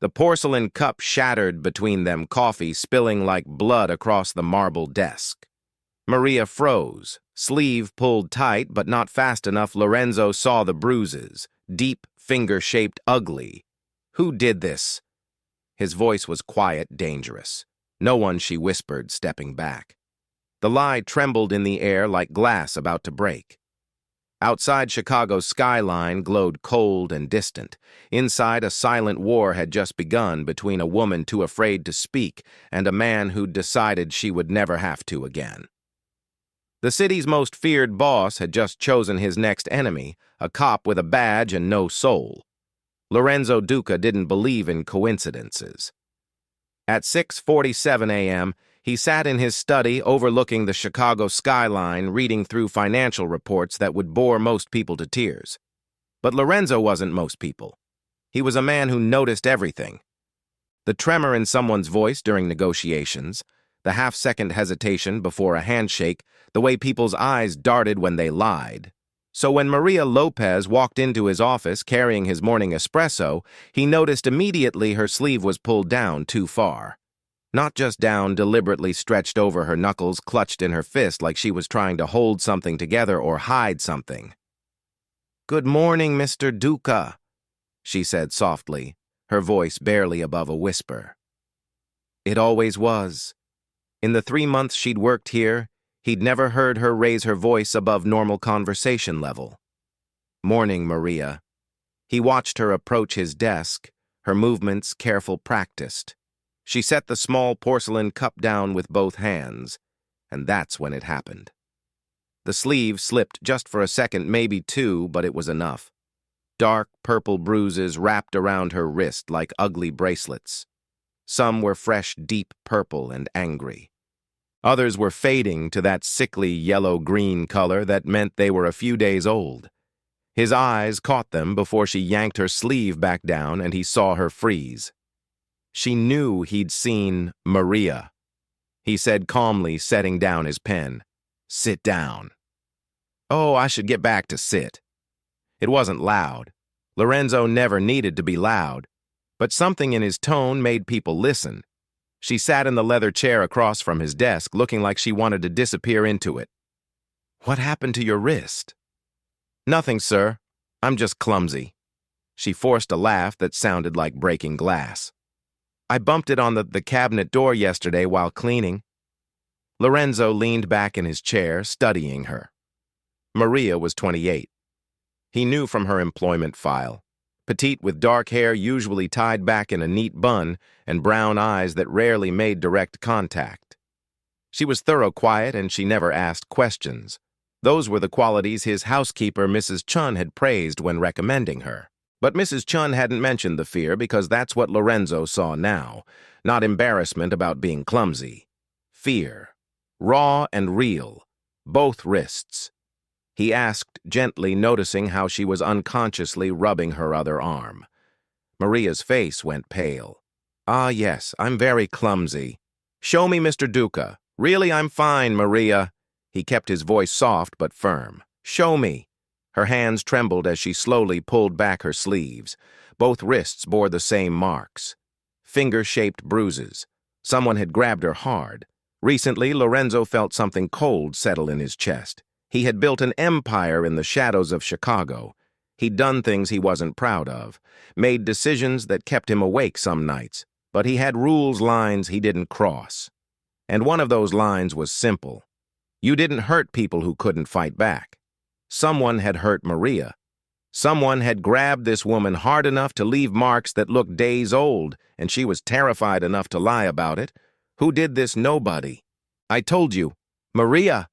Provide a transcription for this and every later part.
The porcelain cup shattered between them, coffee spilling like blood across the marble desk. Maria froze, sleeve pulled tight but not fast enough. Lorenzo saw the bruises, deep, finger-shaped, ugly. Who did this? His voice was quiet, dangerous. No one, she whispered, stepping back. The lie trembled in the air like glass about to break. Outside, Chicago's skyline glowed cold and distant. Inside, a silent war had just begun between a woman too afraid to speak and a man who'd decided she would never have to again. The city's most feared boss had just chosen his next enemy, a cop with a badge and no soul. Lorenzo Duca didn't believe in coincidences. At 6:47 a.m., he sat in his study overlooking the Chicago skyline, reading through financial reports that would bore most people to tears. But Lorenzo wasn't most people. He was a man who noticed everything. The tremor in someone's voice during negotiations, the half-second hesitation before a handshake, the way people's eyes darted when they lied. So when Maria Lopez walked into his office carrying his morning espresso, he noticed immediately her sleeve was pulled down too far. Not just down, deliberately stretched over, her knuckles clutched in her fist like she was trying to hold something together or hide something. "Good morning, Mr. Duca," she said softly, her voice barely above a whisper. It always was. In the 3 months she'd worked here, he'd never heard her raise her voice above normal conversation level. "Morning, Maria." He watched her approach his desk, her movements careful, practiced. She set the small porcelain cup down with both hands, and that's when it happened. The sleeve slipped just for a second, maybe two, but it was enough. Dark purple bruises wrapped around her wrist like ugly bracelets. Some were fresh, deep purple and angry. Others were fading to that sickly yellow-green color that meant they were a few days old. His eyes caught them before she yanked her sleeve back down and he saw her freeze. She knew he'd seen Maria. He said calmly, setting down his pen, "Sit down." "Oh, I should get back to sit." It wasn't loud. Lorenzo never needed to be loud. But something in his tone made people listen. She sat in the leather chair across from his desk, looking like she wanted to disappear into it. "What happened to your wrist?" "Nothing, sir. I'm just clumsy." She forced a laugh that sounded like breaking glass. "I bumped it on the cabinet door yesterday while cleaning." Lorenzo leaned back in his chair, studying her. Maria was 28. He knew from her employment file. Petite with dark hair usually tied back in a neat bun and brown eyes that rarely made direct contact. She was thorough, quiet, and she never asked questions. Those were the qualities his housekeeper, Mrs. Chun, had praised when recommending her. But Mrs. Chun hadn't mentioned the fear because that's what Lorenzo saw now, not embarrassment about being clumsy. Fear. Raw and real. Both wrists. He asked gently, noticing how she was unconsciously rubbing her other arm. Maria's face went pale. "Ah, yes, I'm very clumsy. Show me, Mr. Duca. Really, I'm fine, Maria." He kept his voice soft but firm. "Show me." Her hands trembled as she slowly pulled back her sleeves. Both wrists bore the same marks. Finger-shaped bruises. Someone had grabbed her hard. Recently, Lorenzo felt something cold settle in his chest. He had built an empire in the shadows of Chicago. He'd done things he wasn't proud of, made decisions that kept him awake some nights, but he had rules, lines he didn't cross. And one of those lines was simple. You didn't hurt people who couldn't fight back. Someone had hurt Maria. Someone had grabbed this woman hard enough to leave marks that looked days old, and she was terrified enough to lie about it. Who did this? Nobody. "I told you. Maria!"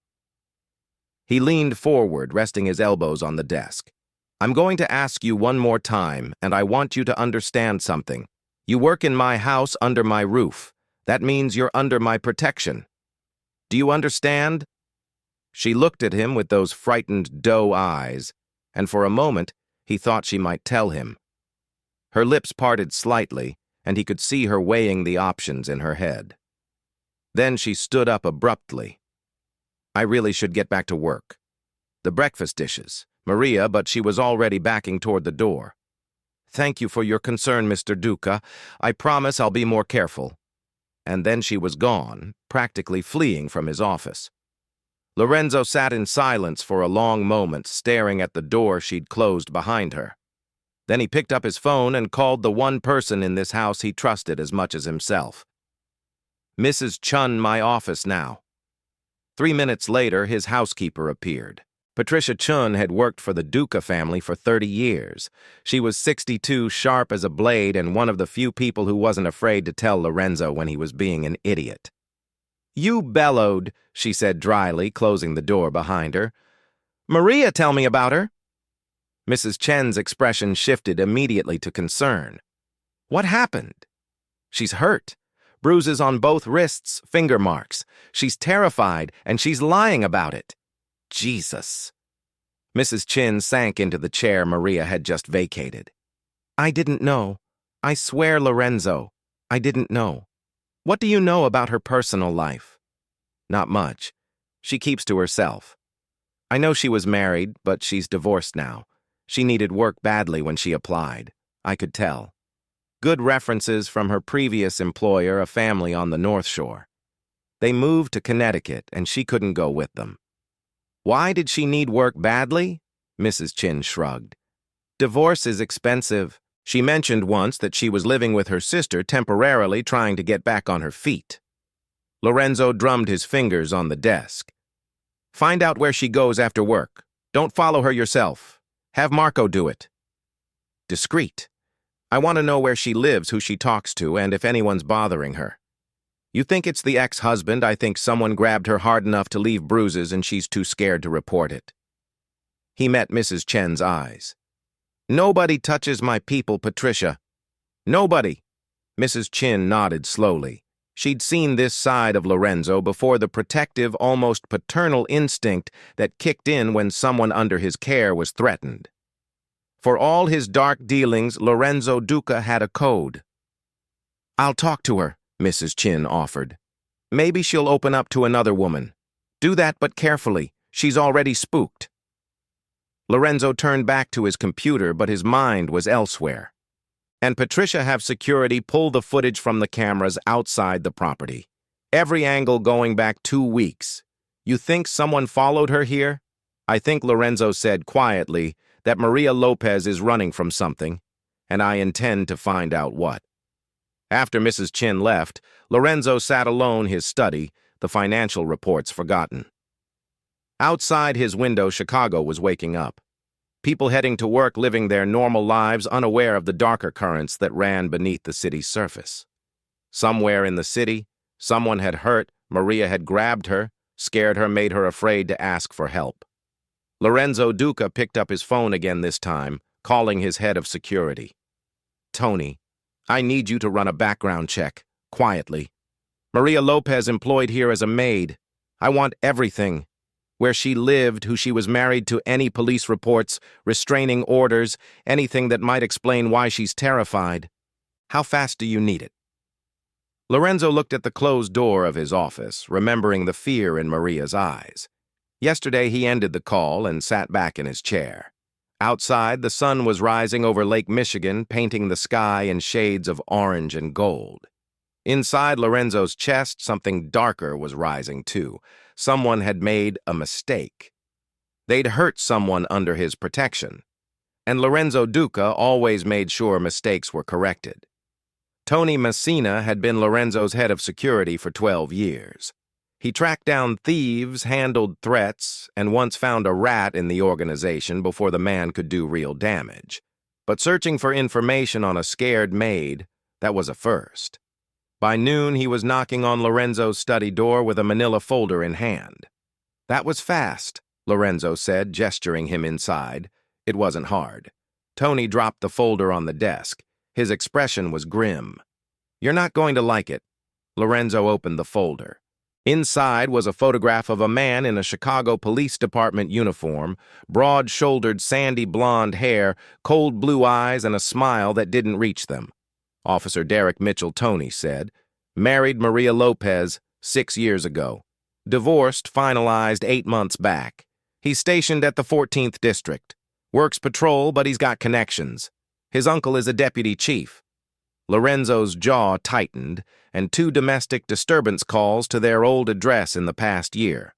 He leaned forward, resting his elbows on the desk. "I'm going to ask you one more time, and I want you to understand something. You work in my house under my roof. That means you're under my protection. Do you understand?" She looked at him with those frightened doe eyes, and for a moment he thought she might tell him. Her lips parted slightly, and he could see her weighing the options in her head. Then she stood up abruptly. "I really should get back to work." The breakfast dishes. Maria, but she was already backing toward the door. Thank you for your concern, Mr. Duca. I promise I'll be more careful. And then she was gone, practically fleeing from his office. Lorenzo sat in silence for a long moment, staring at the door she'd closed behind her. Then he picked up his phone and called the one person in this house he trusted as much as himself. Mrs. Chun, my office now. 3 minutes later, his housekeeper appeared. Patricia Chun had worked for the Duca family for 30 years. She was 62, sharp as a blade, and one of the few people who wasn't afraid to tell Lorenzo when he was being an idiot. "You bellowed," she said dryly, closing the door behind her. "Maria, tell me about her." Mrs. Chen's expression shifted immediately to concern. "What happened?" "She's hurt. Bruises on both wrists, finger marks. She's terrified, and she's lying about it." Jesus. Mrs. Chin sank into the chair Maria had just vacated. "I didn't know. I swear, Lorenzo, I didn't know. What do you know about her personal life?" "Not much. She keeps to herself. I know she was married, but she's divorced now. She needed work badly when she applied. I could tell. Good references from her previous employer, a family on the North Shore. They moved to Connecticut, and she couldn't go with them." "Why did she need work badly?" Mrs. Chin shrugged. "Divorce is expensive. She mentioned once that she was living with her sister temporarily trying to get back on her feet." Lorenzo drummed his fingers on the desk. "Find out where she goes after work. Don't follow her yourself. Have Marco do it." "Discreet. I want to know where she lives, who she talks to, and if anyone's bothering her. You think it's the ex-husband? I think someone grabbed her hard enough to leave bruises and she's too scared to report it." He met Mrs. Chen's eyes. "Nobody touches my people, Patricia. Nobody." Mrs. Chin nodded slowly. She'd seen this side of Lorenzo before, the protective, almost paternal instinct that kicked in when someone under his care was threatened. For all his dark dealings, Lorenzo Duca had a code. "I'll talk to her," Mrs. Chin offered. "Maybe she'll open up to another woman. Do that, but carefully. She's already spooked." Lorenzo turned back to his computer, but his mind was elsewhere. "And Patricia, have security pull the footage from the cameras outside the property. Every angle going back 2 weeks. You think someone followed her here?" "I think," Lorenzo said quietly, "that Maria Lopez is running from something, and I intend to find out what." After Mrs. Chin left, Lorenzo sat alone his study, the financial reports forgotten. Outside his window, Chicago was waking up. People heading to work, living their normal lives, unaware of the darker currents that ran beneath the city's surface. Somewhere in the city, someone had hurt, Maria had grabbed her, scared her, made her afraid to ask for help. Lorenzo Duca picked up his phone again this time, calling his head of security. "Tony, I need you to run a background check, quietly. Maria Lopez employed here as a maid. I want everything. Where she lived, who she was married to, any police reports, restraining orders, anything that might explain why she's terrified. How fast do you need it?" Lorenzo looked at the closed door of his office, remembering the fear in Maria's eyes. Yesterday he ended the call and sat back in his chair. Outside, the sun was rising over Lake Michigan, painting the sky in shades of orange and gold. Inside Lorenzo's chest, something darker was rising too. Someone had made a mistake. They'd hurt someone under his protection. And Lorenzo Duca always made sure mistakes were corrected. Tony Messina had been Lorenzo's head of security for 12 years. He tracked down thieves, handled threats, and once found a rat in the organization before the man could do real damage. But searching for information on a scared maid, that was a first. By noon, he was knocking on Lorenzo's study door with a manila folder in hand. "That was fast," Lorenzo said, gesturing him inside. It wasn't hard. Tony dropped the folder on the desk. His expression was grim. "You're not going to like it." Lorenzo opened the folder. Inside was a photograph of a man in a Chicago Police Department uniform, broad-shouldered, sandy blonde hair, cold blue eyes, and a smile that didn't reach them. Officer Derek Mitchell, Tony said. "Married Maria Lopez 6 years ago. Divorced, finalized 8 months back. He's stationed at the 14th District. Works patrol, but he's got connections. His uncle is a deputy chief. Lorenzo's jaw tightened, and 2 domestic disturbance calls to their old address in the past year.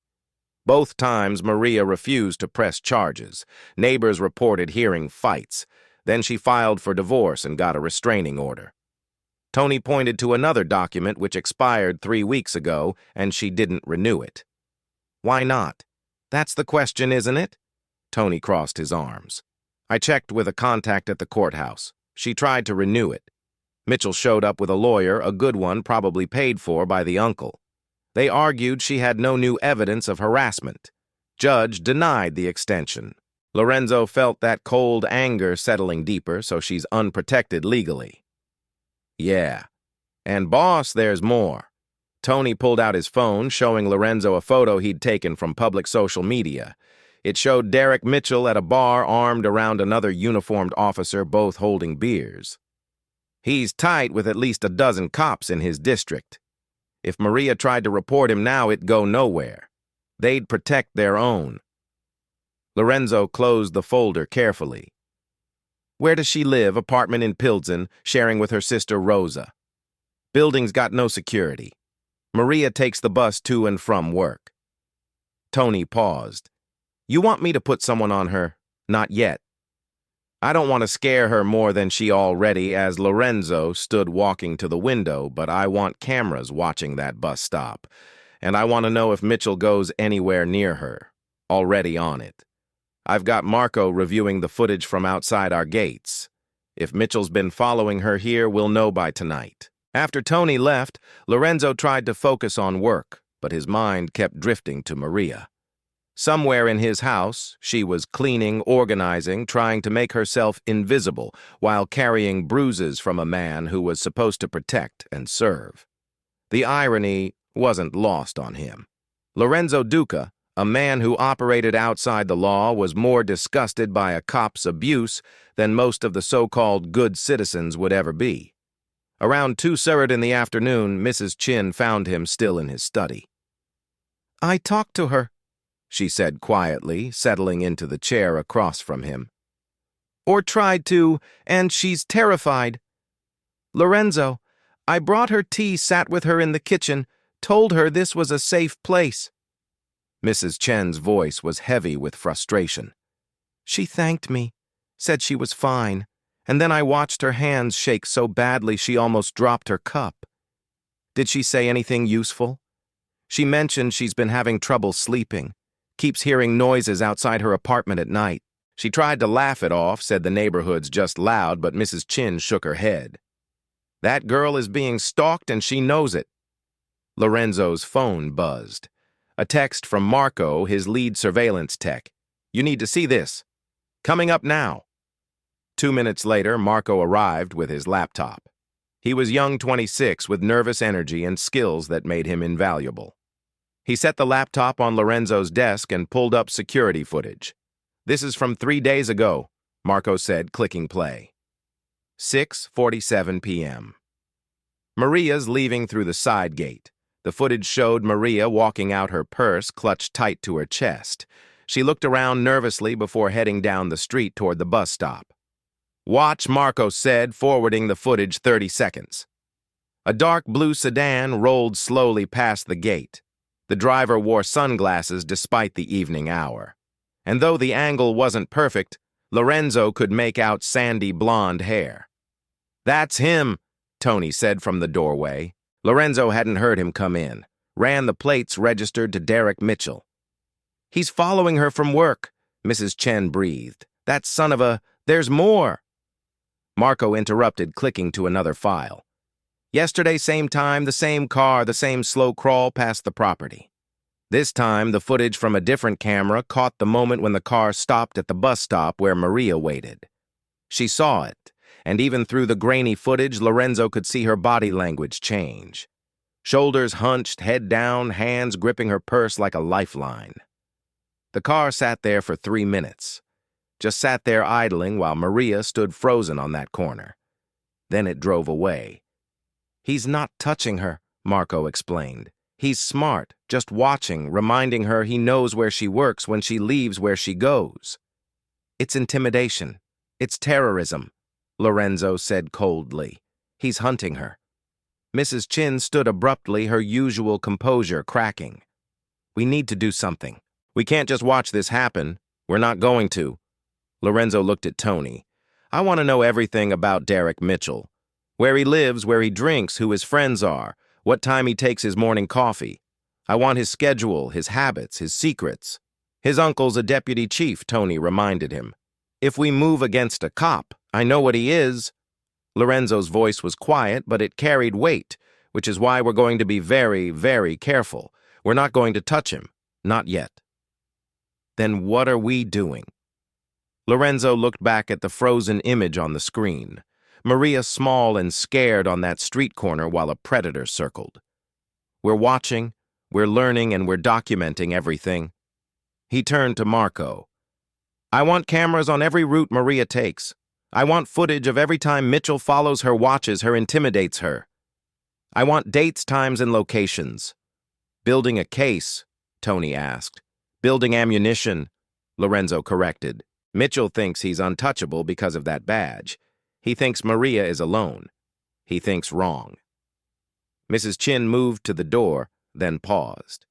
Both times, Maria refused to press charges. Neighbors reported hearing fights. Then she filed for divorce and got a restraining order. Tony pointed to another document which expired 3 weeks ago, and she didn't renew it. Why not? That's the question, isn't it? Tony crossed his arms. I checked with a contact at the courthouse. She tried to renew it. Mitchell showed up with a lawyer, a good one, probably paid for by the uncle. They argued she had no new evidence of harassment. Judge denied the extension. Lorenzo felt that cold anger settling deeper, so she's unprotected legally. Yeah. And boss, there's more. Tony pulled out his phone, showing Lorenzo a photo he'd taken from public social media. It showed Derek Mitchell at a bar armed around another uniformed officer, both holding beers. He's tight with at least a dozen cops in his district. If Maria tried to report him now, it'd go nowhere. They'd protect their own. Lorenzo closed the folder carefully. Where does she live? Apartment in Pilsen, sharing with her sister Rosa. Building's got no security. Maria takes the bus to and from work. Tony paused. You want me to put someone on her? Not yet. I don't want to scare her more than she already, as Lorenzo stood walking to the window, but I want cameras watching that bus stop. And I want to know if Mitchell goes anywhere near her. Already on it. I've got Marco reviewing the footage from outside our gates. If Mitchell's been following her here, we'll know by tonight. After Tony left, Lorenzo tried to focus on work, but his mind kept drifting to Maria. Somewhere in his house, she was cleaning, organizing, trying to make herself invisible while carrying bruises from a man who was supposed to protect and serve. The irony wasn't lost on him. Lorenzo Duca, a man who operated outside the law, was more disgusted by a cop's abuse than most of the so-called good citizens would ever be. Around 2:30 in the afternoon, Mrs. Chin found him still in his study. I talked to her, she said quietly, settling into the chair across from him. Or tried to, and she's terrified. Lorenzo, I brought her tea, sat with her in the kitchen, told her this was a safe place. Mrs. Chen's voice was heavy with frustration. She thanked me, said she was fine, and then I watched her hands shake so badly she almost dropped her cup. Did she say anything useful? She mentioned she's been having trouble sleeping, keeps hearing noises outside her apartment at night. She tried to laugh it off, said the neighborhood's just loud, but Mrs. Chin shook her head. That girl is being stalked and she knows it. Lorenzo's phone buzzed. A text from Marco, his lead surveillance tech. You need to see this. Coming up now. 2 minutes later, Marco arrived with his laptop. He was young 26 with nervous energy and skills that made him invaluable. He set the laptop on Lorenzo's desk and pulled up security footage. This is from 3 days ago, Marco said, clicking play. 6:47 p.m. Maria's leaving through the side gate. The footage showed Maria walking out, her purse clutched tight to her chest. She looked around nervously before heading down the street toward the bus stop. Watch, Marco said, forwarding the footage 30 seconds. A dark blue sedan rolled slowly past the gate. The driver wore sunglasses despite the evening hour. And though the angle wasn't perfect, Lorenzo could make out sandy blonde hair. That's him, Tony said from the doorway. Lorenzo hadn't heard him come in. Ran the plates registered to Derek Mitchell. He's following her from work, Mrs. Chen breathed. That son of a... There's more. Marco interrupted, clicking to another file. Yesterday, same time, the same car, the same slow crawl past the property. This time, the footage from a different camera caught the moment when the car stopped at the bus stop where Maria waited. She saw it, and even through the grainy footage, Lorenzo could see her body language change. Shoulders hunched, head down, hands gripping her purse like a lifeline. The car sat there for 3 minutes. Just sat there idling while Maria stood frozen on that corner. Then it drove away. He's not touching her, Marco explained. He's smart, just watching, reminding her he knows where she works when she leaves where she goes. It's intimidation. It's terrorism. Lorenzo said coldly. He's hunting her. Mrs. Chin stood abruptly, her usual composure cracking. We need to do something. We can't just watch this happen. We're not going to. Lorenzo looked at Tony. I want to know everything about Derek Mitchell. Where he lives, where he drinks, who his friends are, what time he takes his morning coffee. I want his schedule, his habits, his secrets. His uncle's a deputy chief, Tony reminded him. If we move against a cop, I know what he is. Lorenzo's voice was quiet, but it carried weight, which is why we're going to be very, very careful. We're not going to touch him. Not yet. Then what are we doing? Lorenzo looked back at the frozen image on the screen. Maria small and scared on that street corner while a predator circled. We're watching, we're learning, and we're documenting everything. He turned to Marco. I want cameras on every route Maria takes. I want footage of every time Mitchell follows her, watches her, intimidates her. I want dates, times, and locations. Building a case, Tony asked. Building ammunition, Lorenzo corrected. Mitchell thinks he's untouchable because of that badge. He thinks Maria is alone. He thinks wrong. Mrs. Chin moved to the door, then paused.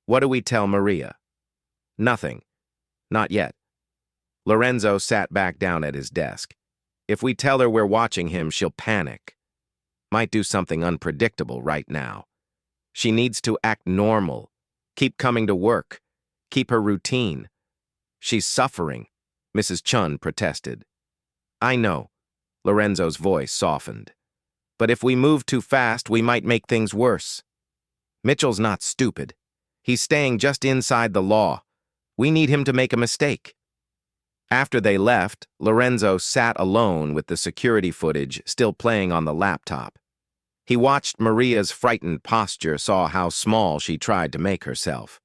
What do we tell Maria? Nothing. Not yet. Lorenzo sat back down at his desk. If we tell her we're watching him, she'll panic. Might do something unpredictable right now. She needs to act normal, keep coming to work, keep her routine. She's suffering, Mrs. Chun protested. I know, Lorenzo's voice softened. But if we move too fast, we might make things worse. Mitchell's not stupid. He's staying just inside the law. We need him to make a mistake. After they left, Lorenzo sat alone with the security footage still playing on the laptop. He watched Maria's frightened posture, saw how small she tried to make herself.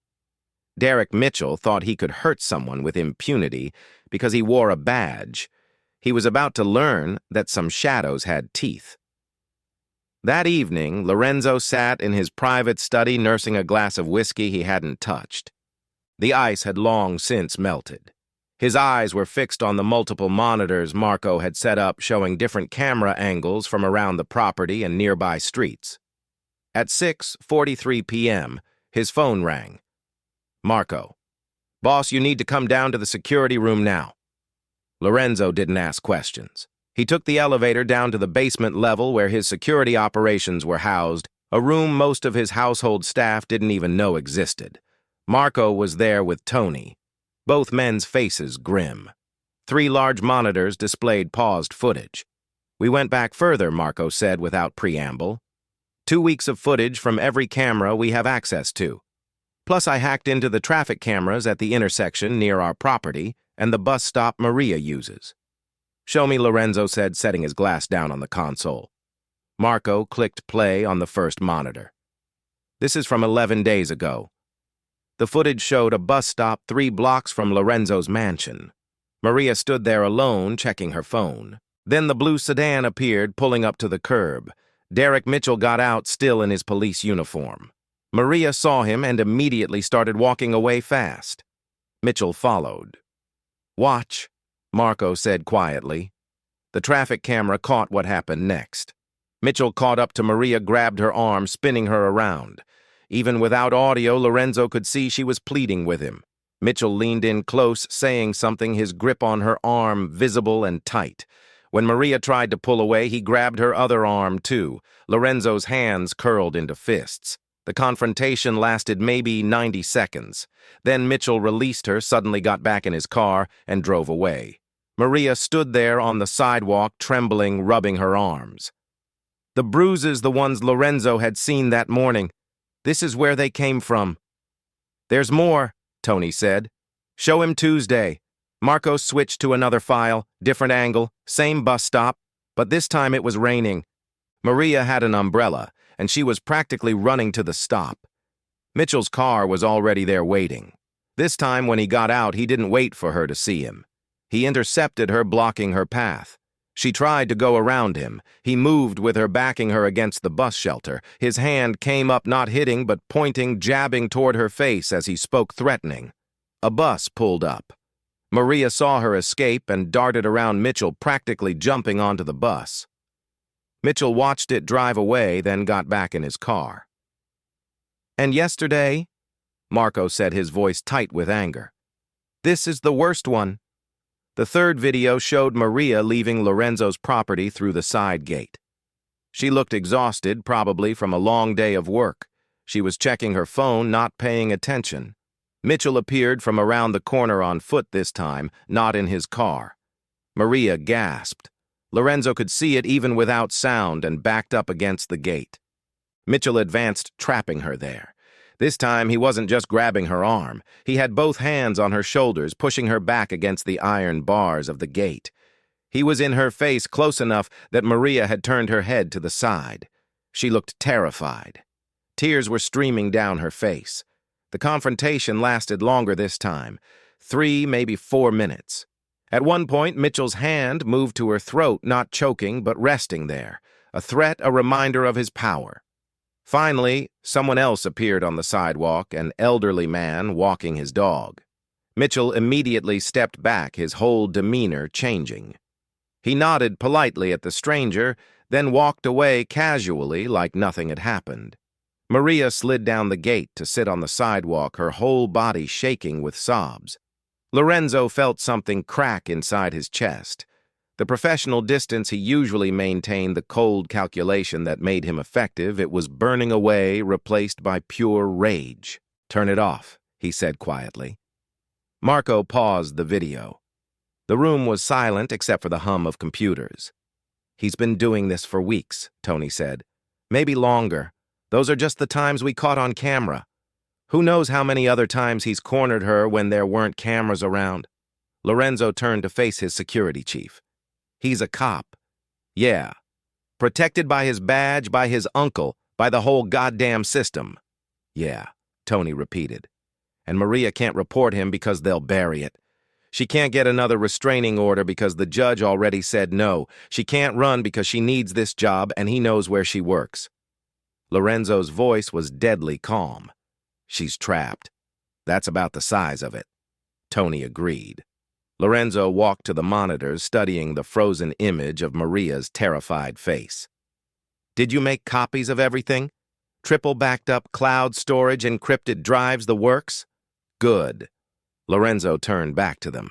Derek Mitchell thought he could hurt someone with impunity because he wore a badge. He was about to learn that some shadows had teeth. That evening, Lorenzo sat in his private study nursing a glass of whiskey he hadn't touched. The ice had long since melted. His eyes were fixed on the multiple monitors Marco had set up showing different camera angles from around the property and nearby streets. At 6:43 p.m., his phone rang. Marco. Boss, you need to come down to the security room now. Lorenzo didn't ask questions. He took the elevator down to the basement level where his security operations were housed, a room most of his household staff didn't even know existed. Marco was there with Tony. Both men's faces grim. 3 large monitors displayed paused footage. We went back further, Marco said without preamble. 2 weeks of footage from every camera we have access to. Plus I hacked into the traffic cameras at the intersection near our property and the bus stop Maria uses. Show me, Lorenzo said, setting his glass down on the console. Marco clicked play on the first monitor. This is from 11 days ago. The footage showed a bus stop 3 blocks from Lorenzo's mansion. Maria stood there alone, checking her phone. Then the blue sedan appeared, pulling up to the curb. Derek Mitchell got out, still in his police uniform. Maria saw him and immediately started walking away fast. Mitchell followed. Watch, Marco said quietly. The traffic camera caught what happened next. Mitchell caught up to Maria, grabbed her arm, spinning her around. Even without audio, Lorenzo could see she was pleading with him. Mitchell leaned in close, saying something, his grip on her arm visible and tight. When Maria tried to pull away, he grabbed her other arm, too. Lorenzo's hands curled into fists. The confrontation lasted maybe 90 seconds. Then Mitchell released her, suddenly got back in his car, and drove away. Maria stood there on the sidewalk, trembling, rubbing her arms. The bruises, the ones Lorenzo had seen that morning. This is where they came from. There's more, Tony said. Show him Tuesday. Marco switched to another file, different angle, same bus stop, but this time it was raining. Maria had an umbrella, and she was practically running to the stop. Mitchell's car was already there waiting. This time when he got out, he didn't wait for her to see him. He intercepted her, blocking her path. She tried to go around him. He moved with her, backing her against the bus shelter. His hand came up, not hitting, but pointing, jabbing toward her face as he spoke, threatening. A bus pulled up. Maria saw her escape and darted around Mitchell, practically jumping onto the bus. Mitchell watched it drive away, then got back in his car. "And yesterday?" Marco said, his voice tight with anger. "This is the worst one." The third video showed Maria leaving Lorenzo's property through the side gate. She looked exhausted, probably from a long day of work. She was checking her phone, not paying attention. Mitchell appeared from around the corner on foot this time, not in his car. Maria gasped. Lorenzo could see it even without sound and backed up against the gate. Mitchell advanced, trapping her there. This time, he wasn't just grabbing her arm. He had both hands on her shoulders, pushing her back against the iron bars of the gate. He was in her face close enough that Maria had turned her head to the side. She looked terrified. Tears were streaming down her face. The confrontation lasted longer this time, 3, maybe 4 minutes. At one point, Mitchell's hand moved to her throat, not choking, but resting there, a threat, a reminder of his power. Finally, someone else appeared on the sidewalk, an elderly man walking his dog. Mitchell immediately stepped back, his whole demeanor changing. He nodded politely at the stranger, then walked away casually like nothing had happened. Maria slid down the gate to sit on the sidewalk, her whole body shaking with sobs. Lorenzo felt something crack inside his chest. The professional distance he usually maintained, the cold calculation that made him effective, it was burning away, replaced by pure rage. "Turn it off," he said quietly. Marco paused the video. The room was silent except for the hum of computers. "He's been doing this for weeks," Tony said. "Maybe longer. Those are just the times we caught on camera. Who knows how many other times he's cornered her when there weren't cameras around?" Lorenzo turned to face his security chief. "He's a cop." "Yeah. Protected by his badge, by his uncle, by the whole goddamn system." "Yeah," Tony repeated. "And Maria can't report him because they'll bury it. She can't get another restraining order because the judge already said no. She can't run because she needs this job and he knows where she works." Lorenzo's voice was deadly calm. "She's trapped. That's about the size of it." Tony agreed. Lorenzo walked to the monitors, studying the frozen image of Maria's terrified face. "Did you make copies of everything? Triple backed up cloud storage, encrypted drives, the works?" "Good." Lorenzo turned back to them.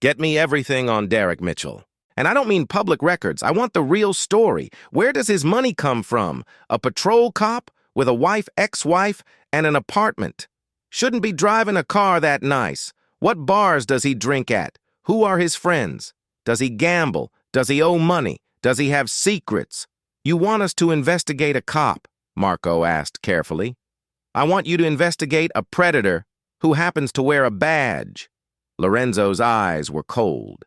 "Get me everything on Derek Mitchell. And I don't mean public records. I want the real story. Where does his money come from? A patrol cop with a wife, ex-wife, and an apartment. Shouldn't be driving a car that nice. What bars does he drink at? Who are his friends? Does he gamble? Does he owe money? Does he have secrets? You want us to investigate a cop?" Marco asked carefully. "I want you to investigate a predator who happens to wear a badge." Lorenzo's eyes were cold.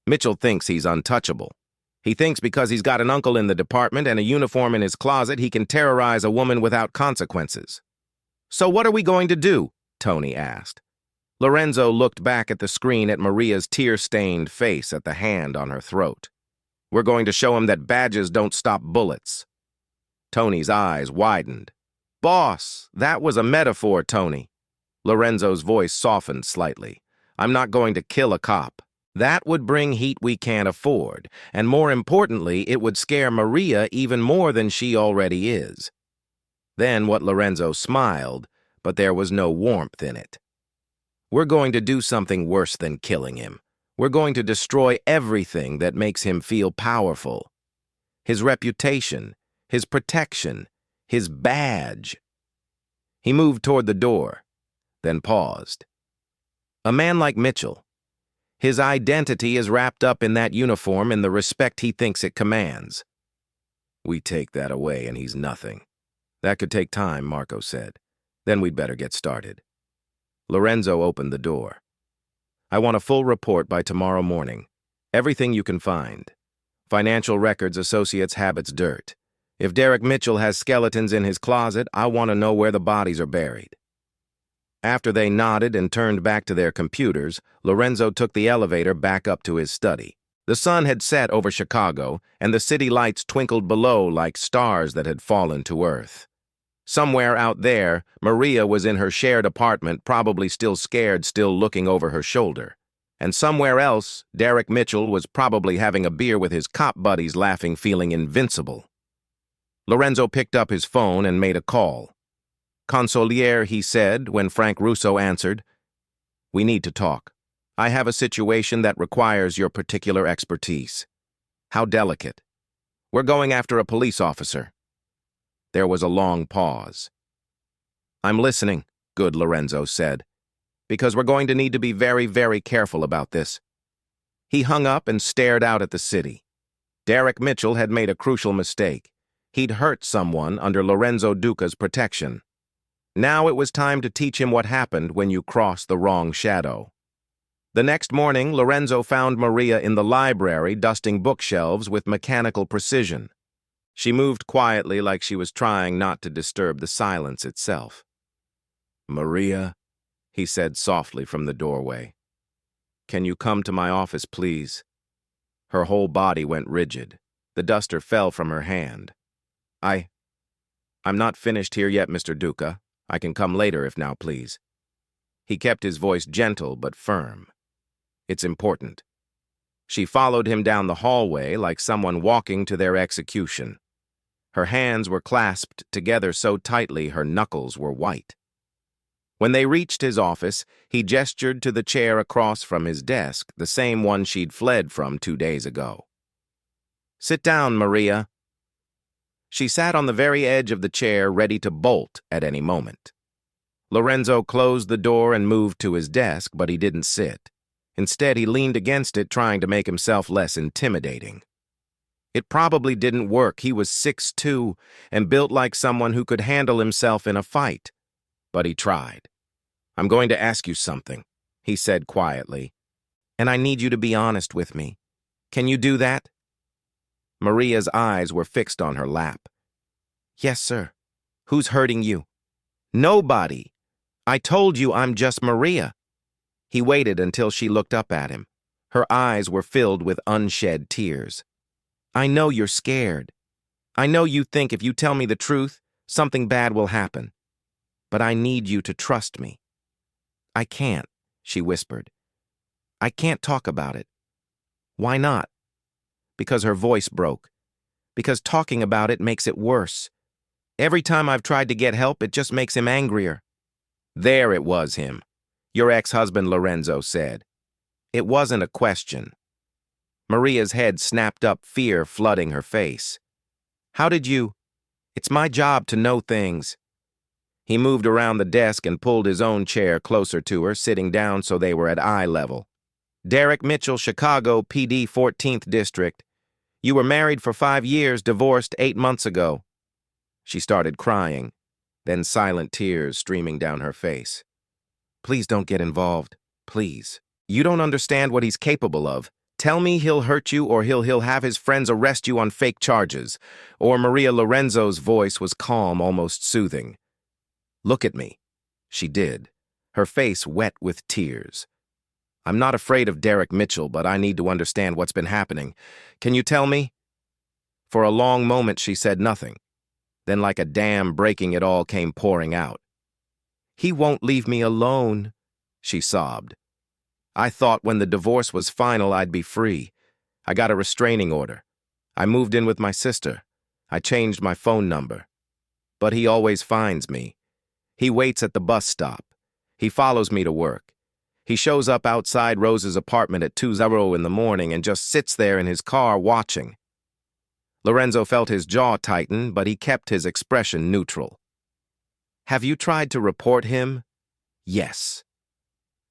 "Mitchell thinks he's untouchable. He thinks because he's got an uncle in the department and a uniform in his closet, he can terrorize a woman without consequences." "So what are we going to do?" Tony asked. Lorenzo looked back at the screen at Maria's tear-stained face, at the hand on her throat. "We're going to show him that badges don't stop bullets." Tony's eyes widened. "Boss, that was a metaphor, Tony." Lorenzo's voice softened slightly. "I'm not going to kill a cop. That would bring heat we can't afford, and more importantly, it would scare Maria even more than she already is." Then Lorenzo smiled, but there was no warmth in it. "We're going to do something worse than killing him. We're going to destroy everything that makes him feel powerful. His reputation, his protection, his badge." He moved toward the door, then paused. "A man like Mitchell, his identity is wrapped up in that uniform and the respect he thinks it commands. We take that away and he's nothing." "That could take time," Marco said. "Then we'd better get started." Lorenzo opened the door. "I want a full report by tomorrow morning. Everything you can find. Financial records, associates, habits, dirt. If Derek Mitchell has skeletons in his closet, I want to know where the bodies are buried." After they nodded and turned back to their computers, Lorenzo took the elevator back up to his study. The sun had set over Chicago, and the city lights twinkled below like stars that had fallen to earth. Somewhere out there, Maria was in her shared apartment, probably still scared, still looking over her shoulder. And somewhere else, Derek Mitchell was probably having a beer with his cop buddies laughing, feeling invincible. Lorenzo picked up his phone and made a call. "Consoliere," he said when Frank Russo answered. "We need to talk. I have a situation that requires your particular expertise." "How delicate?" "We're going after a police officer." There was a long pause. "I'm listening," Good Lorenzo said, "because we're going to need to be very, very careful about this." He hung up and stared out at the city. Derek Mitchell had made a crucial mistake. He'd hurt someone under Lorenzo Duca's protection. Now it was time to teach him what happened when you cross the wrong shadow. The next morning, Lorenzo found Maria in the library dusting bookshelves with mechanical precision. She moved quietly like she was trying not to disturb the silence itself. "Maria," he said softly from the doorway. "Can you come to my office, please?" Her whole body went rigid. The duster fell from her hand. I'm not finished here yet, Mr. Duca. I can come later if now, please." He kept his voice gentle but firm. "It's important." She followed him down the hallway like someone walking to their execution. Her hands were clasped together so tightly her knuckles were white. When they reached his office, he gestured to the chair across from his desk, the same one she'd fled from 2 days ago. "Sit down, Maria." She sat on the very edge of the chair, ready to bolt at any moment. Lorenzo closed the door and moved to his desk, but he didn't sit. Instead, he leaned against it, trying to make himself less intimidating. It probably didn't work. He was 6'2" and built like someone who could handle himself in a fight. But he tried. "I'm going to ask you something," he said quietly. "And I need you to be honest with me. Can you do that?" Maria's eyes were fixed on her lap. "Yes, sir. Who's hurting you?" "Nobody. I told you I'm just Maria." He waited until she looked up at him. Her eyes were filled with unshed tears. "I know you're scared. I know you think if you tell me the truth, something bad will happen. But I need you to trust me." "I can't," she whispered. "I can't talk about it." "Why not?" Because her voice broke. "Because talking about it makes it worse. Every time I've tried to get help, it just makes him angrier." There it was him. Your ex-husband, Lorenzo said. It wasn't a question. Maria's head snapped up, fear flooding her face. "How did you? It's my job to know things." He moved around the desk and pulled his own chair closer to her, sitting down so they were at eye level. "Derek Mitchell, Chicago, PD 14th District. You were married for 5 years, divorced 8 months ago." She started crying, then silent tears streaming down her face. "Please don't get involved. Please. You don't understand what he's capable of. Tell me he'll hurt you or he'll have his friends arrest you on fake charges." Or Maria Lorenzo's voice was calm, almost soothing. "Look at me." She did, her face wet with tears. "I'm not afraid of Derek Mitchell, but I need to understand what's been happening. Can you tell me?" For a long moment she said nothing. Then like a dam breaking, it all came pouring out. "He won't leave me alone," she sobbed. "I thought when the divorce was final I'd be free. I got a restraining order. I moved in with my sister. I changed my phone number. But he always finds me. He waits at the bus stop. He follows me to work. He shows up outside Rose's apartment at 2:00 in the morning and just sits there in his car watching." Lorenzo felt his jaw tighten, but he kept his expression neutral. "Have you tried to report him?" "Yes."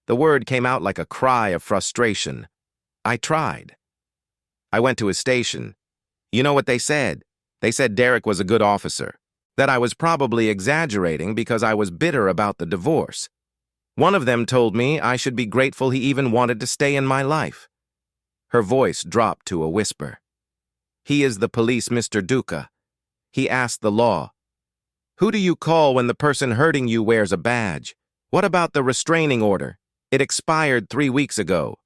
The word came out like a cry of frustration. "I tried. I went to his station. You know what they said? They said Derek was a good officer. That I was probably exaggerating because I was bitter about the divorce. One of them told me I should be grateful he even wanted to stay in my life." Her voice dropped to a whisper. "He is the police, Mr. Duca. He asked the law. Who do you call when the person hurting you wears a badge? What about the restraining order? It expired 3 weeks ago.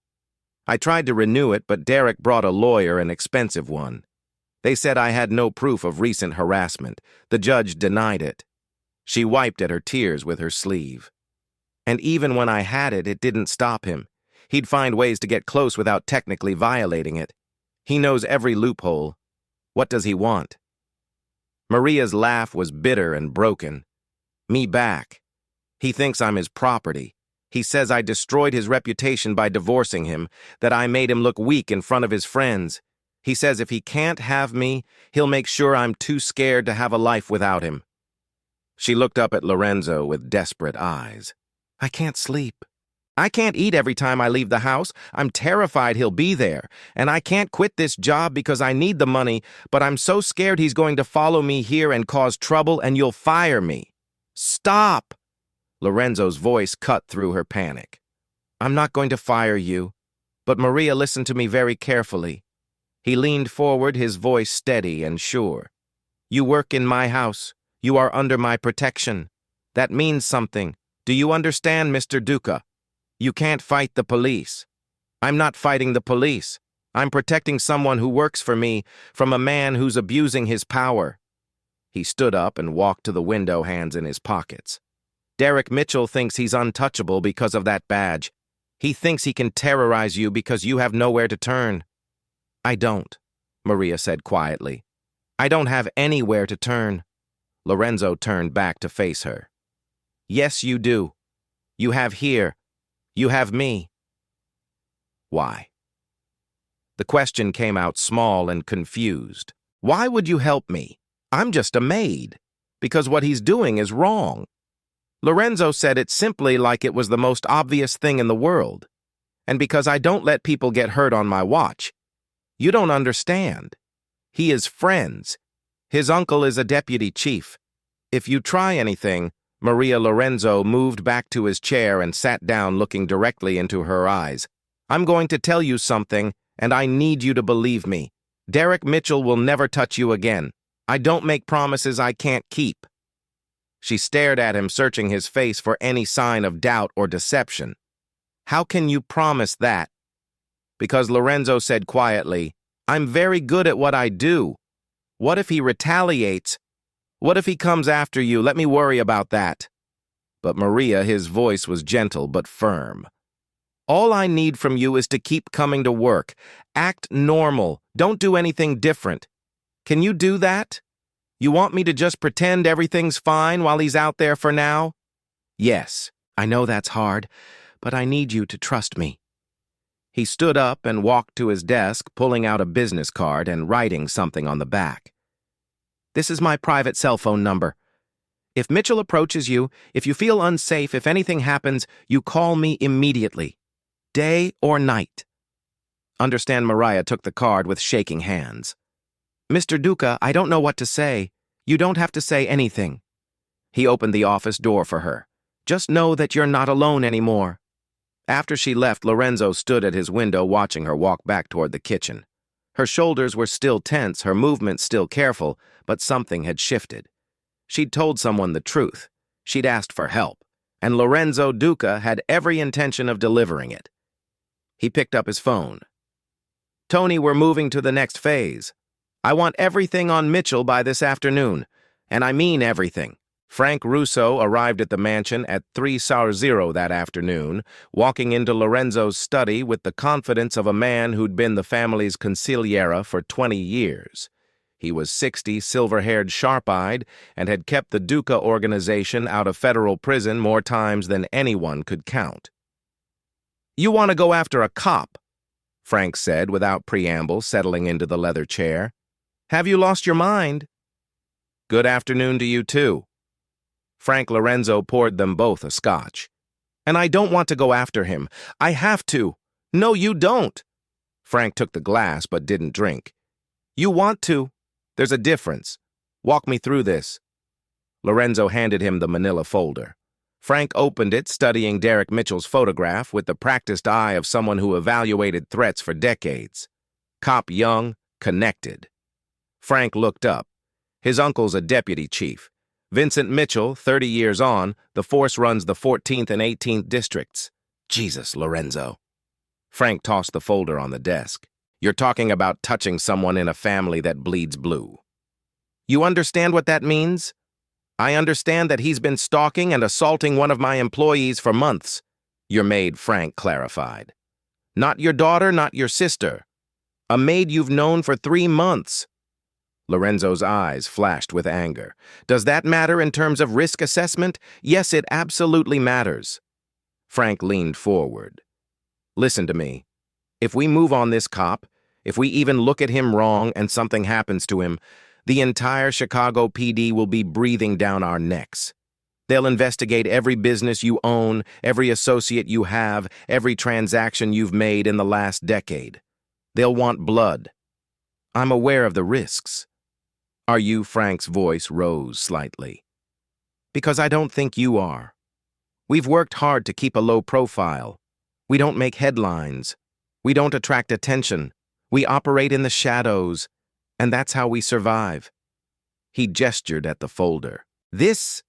I tried to renew it, but Derek brought a lawyer, an expensive one. They said I had no proof of recent harassment. The judge denied it." She wiped at her tears with her sleeve. "And even when I had it, it didn't stop him. He'd find ways to get close without technically violating it. He knows every loophole. What does he want? Maria's laugh was bitter and broken. Me back. He thinks I'm his property. He says I destroyed his reputation by divorcing him, that I made him look weak in front of his friends. He says if he can't have me, he'll make sure I'm too scared to have a life without him. She looked up at Lorenzo with desperate eyes. I can't sleep. I can't eat every time I leave the house. I'm terrified he'll be there. And I can't quit this job because I need the money, but I'm so scared he's going to follow me here and cause trouble and you'll fire me. Stop! Lorenzo's voice cut through her panic. I'm not going to fire you. But Maria listened to me very carefully. He leaned forward, his voice steady and sure. You work in my house. You are under my protection. That means something. Do you understand, Mr. Duca? You can't fight the police. I'm not fighting the police. I'm protecting someone who works for me from a man who's abusing his power. He stood up and walked to the window, hands in his pockets. Derek Mitchell thinks he's untouchable because of that badge. He thinks he can terrorize you because you have nowhere to turn. I don't, Maria said quietly. I don't have anywhere to turn. Lorenzo turned back to face her. Yes, you do. You have here. You have me. Why? The question came out small and confused. Why would you help me? I'm just a maid. Because what he's doing is wrong. Lorenzo said it simply like it was the most obvious thing in the world. And because I don't let people get hurt on my watch. You don't understand. He is friends. His uncle is a deputy chief. If you try anything, Maria Lorenzo moved back to his chair and sat down looking directly into her eyes. I'm going to tell you something, and I need you to believe me. Derek Mitchell will never touch you again. I don't make promises I can't keep. She stared at him, searching his face for any sign of doubt or deception. How can you promise that? Because Lorenzo said quietly, I'm very good at what I do. What if he retaliates? What if he comes after you? Let me worry about that. But Maria, his voice was gentle but firm. All I need from you is to keep coming to work. Act normal. Don't do anything different. Can you do that? You want me to just pretend everything's fine while he's out there for now? Yes, I know that's hard, but I need you to trust me. He stood up and walked to his desk, pulling out a business card and writing something on the back. This is my private cell phone number. If Mitchell approaches you, if you feel unsafe, if anything happens, you call me immediately. Day or night. Understand? Maria took the card with shaking hands. Mr. Duca, I don't know what to say. You don't have to say anything. He opened the office door for her. Just know that you're not alone anymore. After she left, Lorenzo stood at his window watching her walk back toward the kitchen. Her shoulders were still tense, her movements still careful, but something had shifted. She'd told someone the truth. She'd asked for help, and Lorenzo Duca had every intention of delivering it. He picked up his phone. Tony, we're moving to the next phase. I want everything on Mitchell by this afternoon, and I mean everything. Frank Russo arrived at the mansion at 3:00 that afternoon, walking into Lorenzo's study with the confidence of a man who'd been the family's consigliere for 20 years. He was 60, silver-haired, sharp-eyed, and had kept the Duca organization out of federal prison more times than anyone could count. You want to go after a cop, Frank said without preamble, settling into the leather chair. Have you lost your mind? Good afternoon to you, too. Frank Lorenzo poured them both a scotch. And I don't want to go after him. I have to. No, you don't. Frank took the glass but didn't drink. You want to. There's a difference. Walk me through this. Lorenzo handed him the manila folder. Frank opened it, studying Derek Mitchell's photograph with the practiced eye of someone who evaluated threats for decades. Cop young, connected. Frank looked up. His uncle's a deputy chief. Vincent Mitchell, 30 years on, the force runs the 14th and 18th districts. Jesus, Lorenzo. Frank tossed the folder on the desk. You're talking about touching someone in a family that bleeds blue. You understand what that means? I understand that he's been stalking and assaulting one of my employees for months. Your maid, Frank clarified. Not your daughter, not your sister. A maid you've known for 3 months. Lorenzo's eyes flashed with anger. Does that matter in terms of risk assessment? Yes, it absolutely matters. Frank leaned forward. Listen to me. If we move on this cop, if we even look at him wrong and something happens to him, the entire Chicago PD will be breathing down our necks. They'll investigate every business you own, every associate you have, every transaction you've made in the last decade. They'll want blood. I'm aware of the risks. Are you? Frank's voice rose slightly. Because I don't think you are. We've worked hard to keep a low profile. We don't make headlines. We don't attract attention. We operate in the shadows, and that's how we survive. He gestured at the folder. This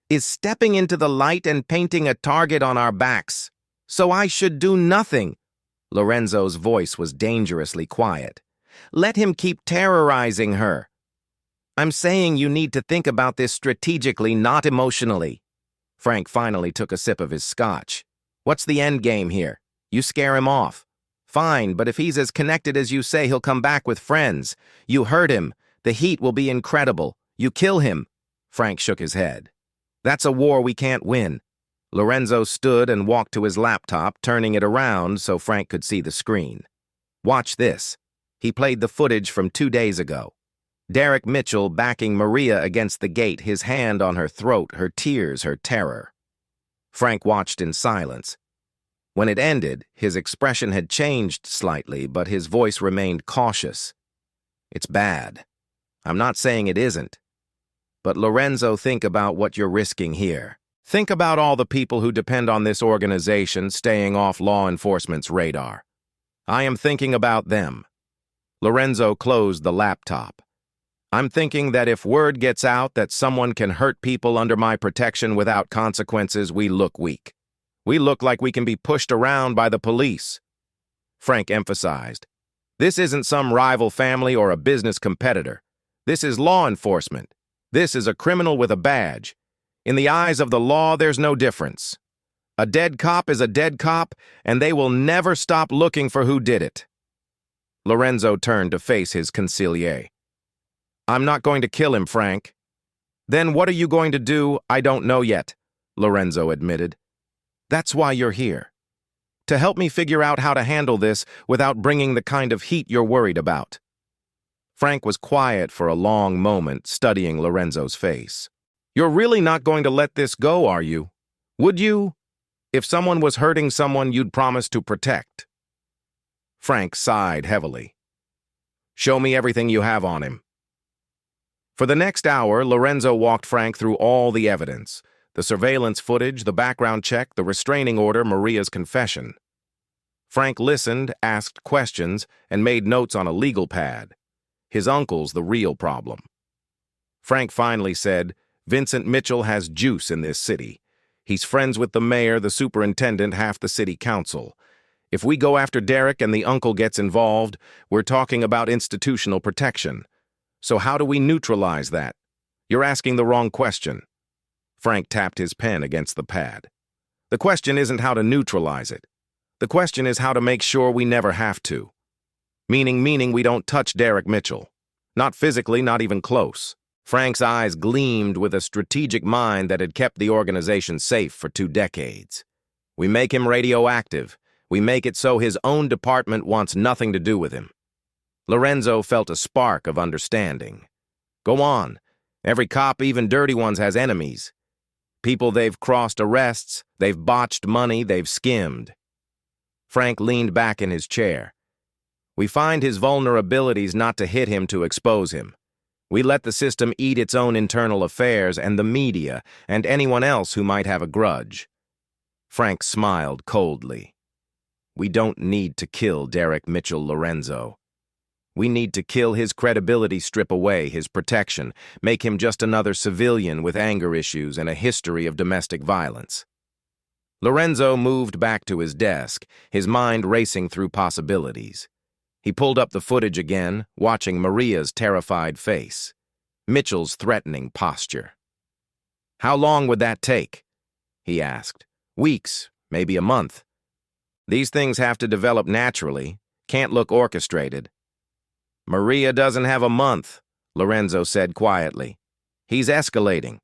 is stepping into the light and painting a target on our backs. So I should do nothing. Lorenzo's voice was dangerously quiet. Let him keep terrorizing her. I'm saying you need to think about this strategically, not emotionally. Frank finally took a sip of his scotch. What's the end game here? You scare him off. Fine, but if he's as connected as you say, he'll come back with friends. You hurt him. The heat will be incredible. You kill him. Frank shook his head. That's a war we can't win. Lorenzo stood and walked to his laptop, turning it around so Frank could see the screen. Watch this. He played the footage from 2 days ago. Derek Mitchell backing Maria against the gate, his hand on her throat, her tears, her terror. Frank watched in silence. When it ended, his expression had changed slightly, but his voice remained cautious. It's bad. I'm not saying it isn't. But Lorenzo, think about what you're risking here. Think about all the people who depend on this organization staying off law enforcement's radar. I am thinking about them. Lorenzo closed the laptop. I'm thinking that if word gets out that someone can hurt people under my protection without consequences, we look weak. We look like we can be pushed around by the police. Frank emphasized, this isn't some rival family or a business competitor. This is law enforcement. This is a criminal with a badge. In the eyes of the law, there's no difference. A dead cop is a dead cop, and they will never stop looking for who did it. Lorenzo turned to face his consigliere. I'm not going to kill him, Frank. Then what are you going to do? I don't know yet, Lorenzo admitted. That's why you're here. To help me figure out how to handle this without bringing the kind of heat you're worried about. Frank was quiet for a long moment, studying Lorenzo's face. You're really not going to let this go, are you? Would you? If someone was hurting someone you'd promise to protect. Frank sighed heavily. Show me everything you have on him. For the next hour, Lorenzo walked Frank through all the evidence. The surveillance footage, the background check, the restraining order, Maria's confession. Frank listened, asked questions, and made notes on a legal pad. His uncle's the real problem. Frank finally said, Vincent Mitchell has juice in this city. He's friends with the mayor, the superintendent, half the city council. If we go after Derek and the uncle gets involved, we're talking about institutional protection. So how do we neutralize that? You're asking the wrong question. Frank tapped his pen against the pad. The question isn't how to neutralize it. The question is how to make sure we never have to. Meaning we don't touch Derek Mitchell. Not physically, not even close. Frank's eyes gleamed with a strategic mind that had kept the organization safe for 2 decades. We make him radioactive. We make it so his own department wants nothing to do with him. Lorenzo felt a spark of understanding. Go on. Every cop, even dirty ones, has enemies. People they've crossed arrests, they've botched money, they've skimmed. Frank leaned back in his chair. We find his vulnerabilities not to hit him to expose him. We let the system eat its own internal affairs and the media and anyone else who might have a grudge. Frank smiled coldly. We don't need to kill Derek Mitchell, Lorenzo. We need to kill his credibility, strip away his protection, make him just another civilian with anger issues and a history of domestic violence. Lorenzo moved back to his desk, his mind racing through possibilities. He pulled up the footage again, watching Maria's terrified face, Mitchell's threatening posture. How long would that take? He asked. Weeks, maybe a month. These things have to develop naturally, can't look orchestrated. Maria doesn't have a month, Lorenzo said quietly. He's escalating.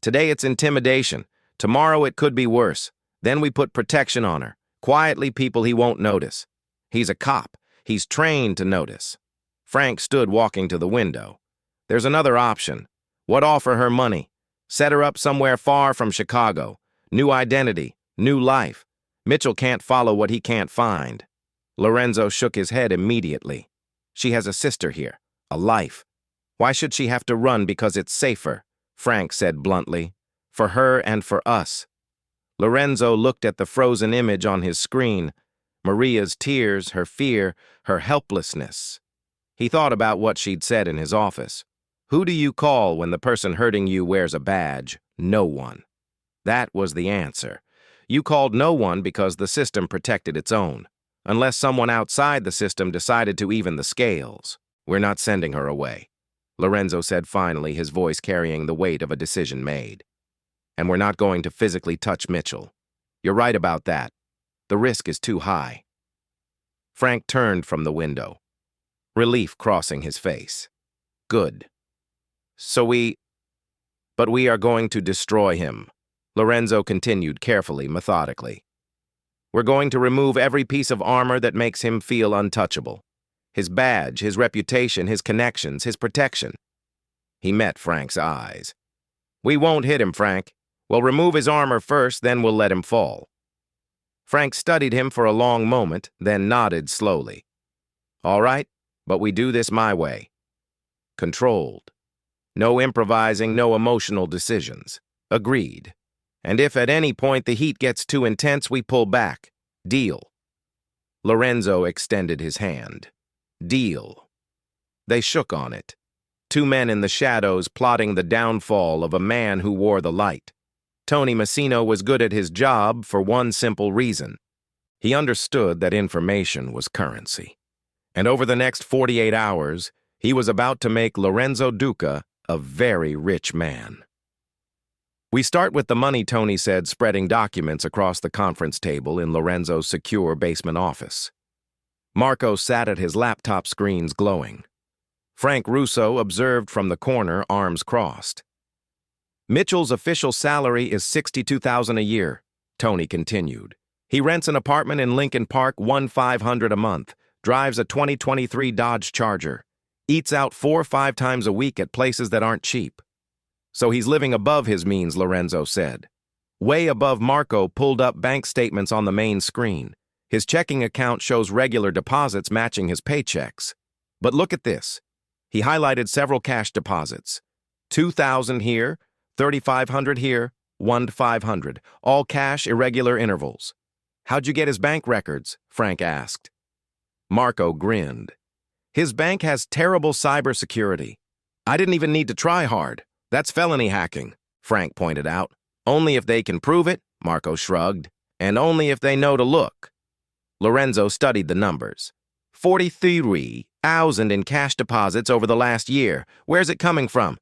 Today it's intimidation. Tomorrow it could be worse. Then we put protection on her. Quietly, people he won't notice. He's a cop. He's trained to notice. Frank stood walking to the window. There's another option. What, offer her money? Set her up somewhere far from Chicago. New identity, new life. Mitchell can't follow what he can't find. Lorenzo shook his head immediately. She has a sister here, a life. Why should she have to run because it's safer? Frank said bluntly. For her and for us. Lorenzo looked at the frozen image on his screen. Maria's tears, her fear, her helplessness. He thought about what she'd said in his office. Who do you call when the person hurting you wears a badge? No one. That was the answer. You called no one because the system protected its own. Unless someone outside the system decided to even the scales. We're not sending her away, Lorenzo said finally, his voice carrying the weight of a decision made. And we're not going to physically touch Mitchell. You're right about that. The risk is too high. Frank turned from the window, relief crossing his face. Good. But we are going to destroy him, Lorenzo continued carefully, methodically. We're going to remove every piece of armor that makes him feel untouchable. His badge, his reputation, his connections, his protection. He met Frank's eyes. We won't hit him, Frank. We'll remove his armor first, then we'll let him fall. Frank studied him for a long moment, then nodded slowly. All right, but we do this my way. Controlled. No improvising, no emotional decisions. Agreed. And if at any point the heat gets too intense, we pull back. Deal. Lorenzo extended his hand. Deal. They shook on it. Two men in the shadows plotting the downfall of a man who wore the light. Tony Messino was good at his job for one simple reason. He understood that information was currency. And over the next 48 hours, he was about to make Lorenzo Duca a very rich man. We start with the money, Tony said, spreading documents across the conference table in Lorenzo's secure basement office. Marco sat at his laptop screens glowing. Frank Russo observed from the corner, arms crossed. Mitchell's official salary is $62,000 a year, Tony continued. He rents an apartment in Lincoln Park, $1,500 a month, drives a 2023 Dodge Charger, eats out 4 or 5 times a week at places that aren't cheap. So he's living above his means, Lorenzo said. Way above. Marco pulled up bank statements on the main screen. His checking account shows regular deposits matching his paychecks. But look at this. He highlighted several cash deposits. $2,000 here, $3,500 here, $1,500. All cash, irregular intervals. How'd you get his bank records? Frank asked. Marco grinned. His bank has terrible cybersecurity. I didn't even need to try hard. That's felony hacking, Frank pointed out. Only if they can prove it, Marco shrugged, and only if they know to look. Lorenzo studied the numbers. 43,000 in cash deposits over the last year. Where's it coming from?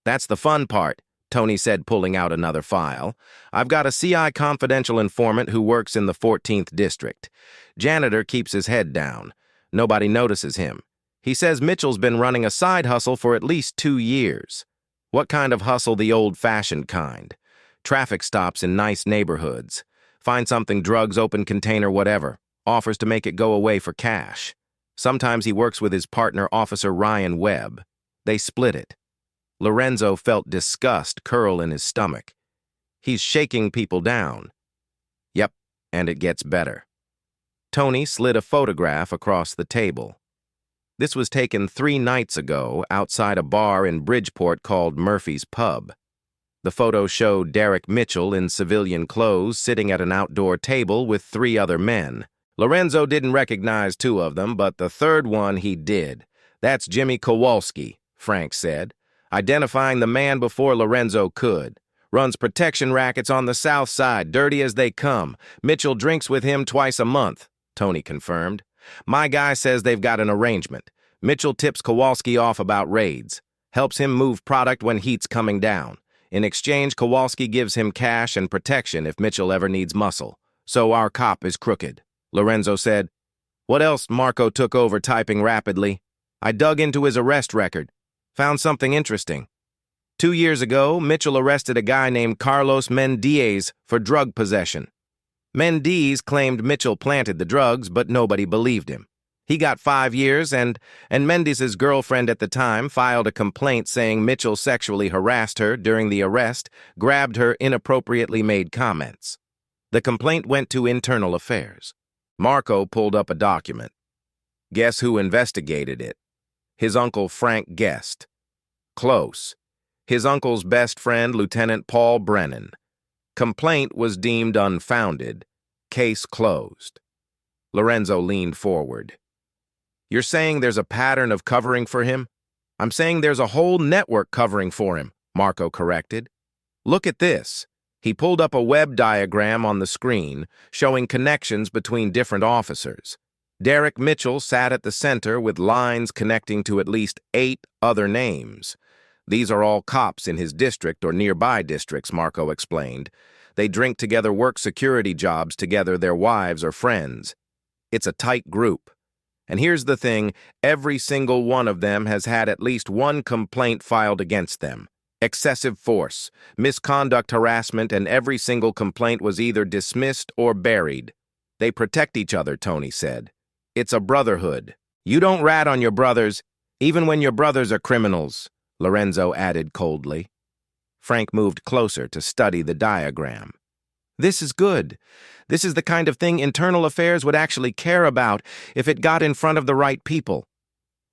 That's the fun part, Tony said, pulling out another file. I've got a CI confidential informant who works in the 14th district. Janitor keeps his head down. Nobody notices him. He says Mitchell's been running a side hustle for at least 2 years. What kind of hustle? The old-fashioned kind. Traffic stops in nice neighborhoods. Find something, drugs, open container, whatever. Offers to make it go away for cash. Sometimes he works with his partner, Officer Ryan Webb. They split it. Lorenzo felt disgust curl in his stomach. He's shaking people down. Yep, and it gets better. Tony slid a photograph across the table. This was taken 3 nights ago outside a bar in Bridgeport called Murphy's Pub. The photo showed Derek Mitchell in civilian clothes sitting at an outdoor table with 3 other men. Lorenzo didn't recognize 2 of them, but the third one he did. That's Jimmy Kowalski, Frank said, identifying the man before Lorenzo could. Runs protection rackets on the south side, dirty as they come. Mitchell drinks with him twice a month, Tony confirmed. My guy says they've got an arrangement. Mitchell tips Kowalski off about raids, helps him move product when heat's coming down. In exchange, Kowalski gives him cash and protection if Mitchell ever needs muscle. So our cop is crooked, Lorenzo said. What else? Marco took over, typing rapidly. I dug into his arrest record. Found something interesting. 2 years ago, Mitchell arrested a guy named Carlos Mendez for drug possession. Mendez claimed Mitchell planted the drugs, but nobody believed him. He got 5 years, and Mendez's girlfriend at the time filed a complaint saying Mitchell sexually harassed her during the arrest, grabbed her inappropriately made comments. The complaint went to Internal Affairs. Marco pulled up a document. Guess who investigated it? His uncle Frank Guest. Close. His uncle's best friend, Lieutenant Paul Brennan. Complaint was deemed unfounded. Case closed. Lorenzo leaned forward. You're saying there's a pattern of covering for him? I'm saying there's a whole network covering for him, Marco corrected. Look at this. He pulled up a web diagram on the screen showing connections between different officers. Derek Mitchell sat at the center with lines connecting to at least 8 other names. These are all cops in his district or nearby districts, Marco explained. They drink together, work security jobs together, their wives or friends. It's a tight group. And here's the thing, every single one of them has had at least one complaint filed against them. Excessive force, misconduct, harassment, and every single complaint was either dismissed or buried. They protect each other, Tony said. It's a brotherhood. You don't rat on your brothers, even when your brothers are criminals, Lorenzo added coldly. Frank moved closer to study the diagram. This is good. This is the kind of thing Internal Affairs would actually care about if it got in front of the right people.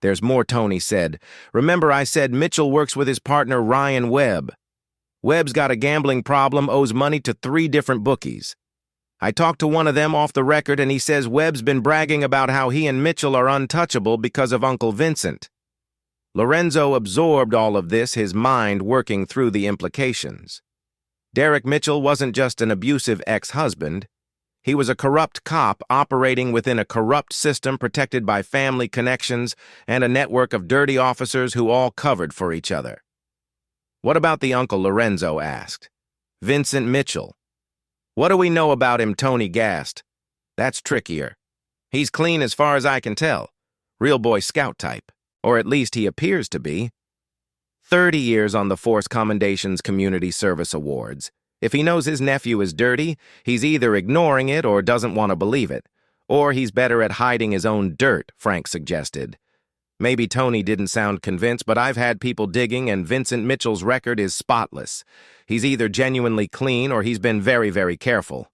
There's more, Tony said. Remember I said Mitchell works with his partner Ryan Webb. Webb's got a gambling problem, owes money to 3 different bookies. I talked to one of them off the record and he says Webb's been bragging about how he and Mitchell are untouchable because of Uncle Vincent. Lorenzo absorbed all of this, his mind working through the implications. Derek Mitchell wasn't just an abusive ex-husband. He was a corrupt cop operating within a corrupt system protected by family connections and a network of dirty officers who all covered for each other. What about the uncle, Lorenzo asked. Vincent Mitchell. What do we know about him, Tony gasped. That's trickier. He's clean as far as I can tell. Real Boy Scout type. Or at least he appears to be. 30 years on the Force Commendations Community Service Awards. If he knows his nephew is dirty, he's either ignoring it or doesn't want to believe it. Or he's better at hiding his own dirt, Frank suggested. Maybe Tony didn't sound convinced, but I've had people digging and Vincent Mitchell's record is spotless. He's either genuinely clean or he's been very, very careful.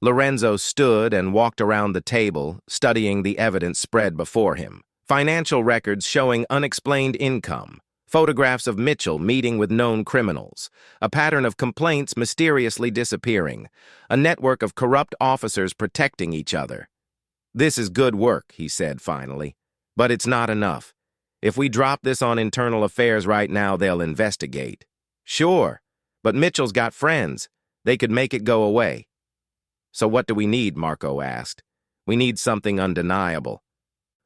Lorenzo stood and walked around the table, studying the evidence spread before him. Financial records showing unexplained income. Photographs of Mitchell meeting with known criminals, a pattern of complaints mysteriously disappearing, a network of corrupt officers protecting each other. This is good work, he said finally, but it's not enough. If we drop this on Internal Affairs right now, they'll investigate. Sure, but Mitchell's got friends. They could make it go away. So what do we need, Marco asked. We need something undeniable.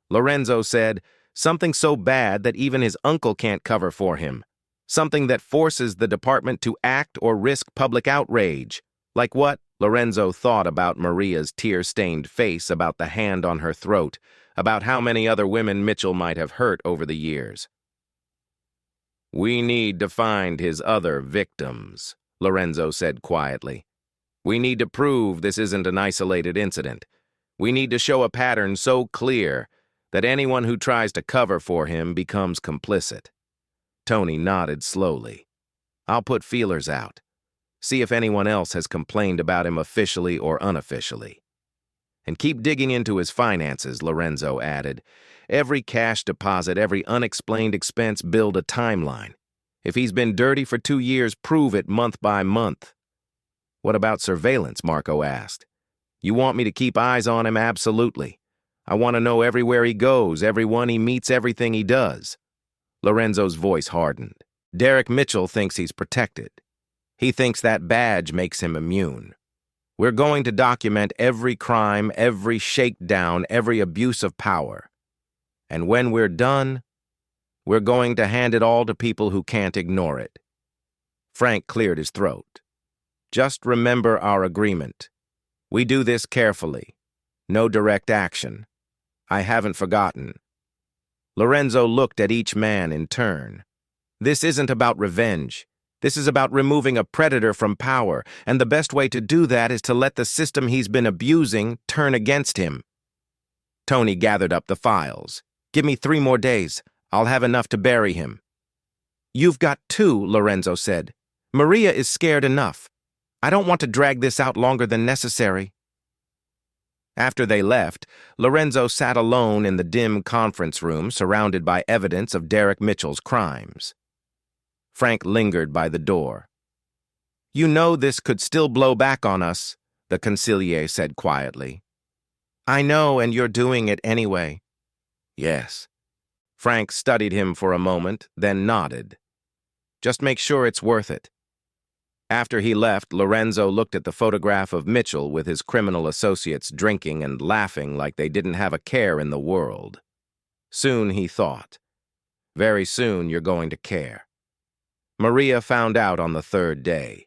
Lorenzo said, something so bad that even his uncle can't cover for him. Something that forces the department to act or risk public outrage. Like what? Lorenzo thought about Maria's tear-stained face, about the hand on her throat, about how many other women Mitchell might have hurt over the years. We need to find his other victims, Lorenzo said quietly. We need to prove this isn't an isolated incident. We need to show a pattern so clear that anyone who tries to cover for him becomes complicit. Tony nodded slowly. I'll put feelers out. See if anyone else has complained about him officially or unofficially. And keep digging into his finances, Lorenzo added. Every cash deposit, every unexplained expense, build a timeline. If he's been dirty for 2 years, prove it month by month. What about surveillance? Marco asked. You want me to keep eyes on him? Absolutely. I want to know everywhere he goes, everyone he meets, everything he does. Lorenzo's voice hardened. Derek Mitchell thinks he's protected. He thinks that badge makes him immune. We're going to document every crime, every shakedown, every abuse of power. And when we're done, we're going to hand it all to people who can't ignore it. Frank cleared his throat. Just remember our agreement. We do this carefully. No direct action. I haven't forgotten. Lorenzo looked at each man in turn. This isn't about revenge. This is about removing a predator from power, and the best way to do that is to let the system he's been abusing turn against him. Tony gathered up the files. Give me 3 more days. I'll have enough to bury him. You've got 2, Lorenzo said. Maria is scared enough. I don't want to drag this out longer than necessary. After they left, Lorenzo sat alone in the dim conference room surrounded by evidence of Derek Mitchell's crimes. Frank lingered by the door. You know this could still blow back on us, the consigliere said quietly. I know, and you're doing it anyway. Yes. Frank studied him for a moment, then nodded. Just make sure it's worth it. After he left, Lorenzo looked at the photograph of Mitchell with his criminal associates drinking and laughing like they didn't have a care in the world. Soon, he thought. Very soon, you're going to care. Maria found out on the 3rd day.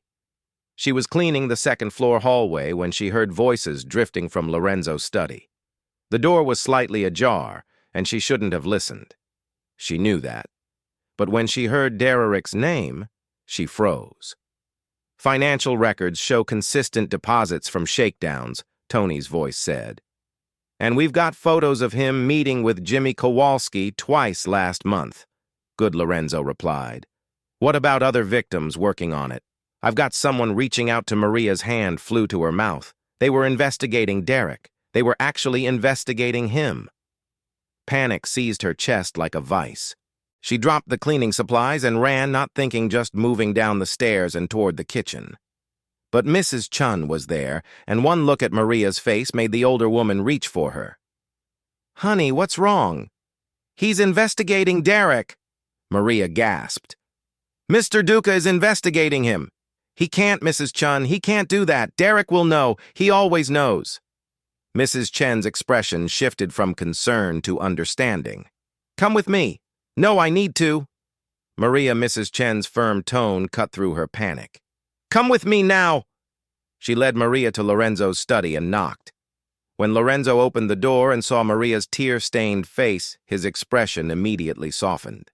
She was cleaning the 2nd-floor hallway when she heard voices drifting from Lorenzo's study. The door was slightly ajar, and she shouldn't have listened. She knew that. But when she heard Derek's name, she froze. Financial records show consistent deposits from shakedowns, Tony's voice said. And we've got photos of him meeting with Jimmy Kowalski twice last month. Good, Lorenzo replied. What about other victims working on it? I've got someone reaching out to Maria's hand flew to her mouth. They were investigating Derek. They were actually investigating him. Panic seized her chest like a vice. She dropped the cleaning supplies and ran, not thinking, just moving down the stairs and toward the kitchen. But Mrs. Chun was there, and one look at Maria's face made the older woman reach for her. Honey, what's wrong? He's investigating Derek, Maria gasped. Mr. Duca is investigating him. He can't, Mrs. Chun. He can't do that. Derek will know. He always knows. Mrs. Chen's expression shifted from concern to understanding. Come with me. No, I need to. Mrs. Chen's firm tone cut through her panic. Come with me now. She led Maria to Lorenzo's study and knocked. When Lorenzo opened the door and saw Maria's tear-stained face, his expression immediately softened.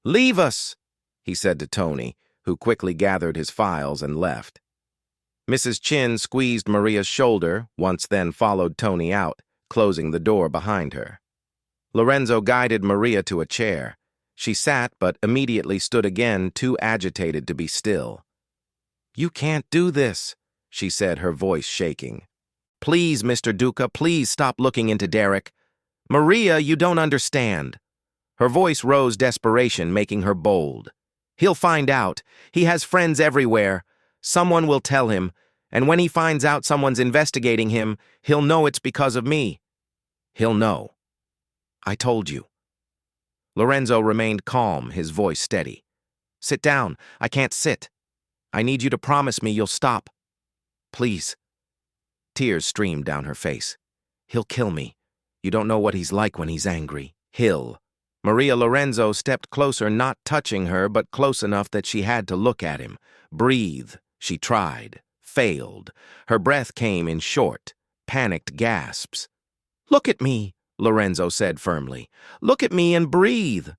Leave us, he said to Tony, who quickly gathered his files and left. Mrs. Chin squeezed Maria's shoulder, once then followed Tony out, closing the door behind her. Lorenzo guided Maria to a chair. She sat, but immediately stood again, too agitated to be still. You can't do this, she said, her voice shaking. Please, Mr. Duca, please stop looking into Derek. Maria, you don't understand. Her voice rose desperation, making her bold. He'll find out. He has friends everywhere. Someone will tell him, and when he finds out someone's investigating him, he'll know it's because of me. He'll know. I told you. Lorenzo remained calm, his voice steady. Sit down. I can't sit. I need you to promise me you'll stop. Please. Tears streamed down her face. He'll kill me. You don't know what he's like when he's angry. He'll. Maria Lorenzo stepped closer, not touching her, but close enough that she had to look at him. Breathe. She tried. Failed. Her breath came in short, panicked gasps. Look at me, Lorenzo said firmly. Look at me and breathe.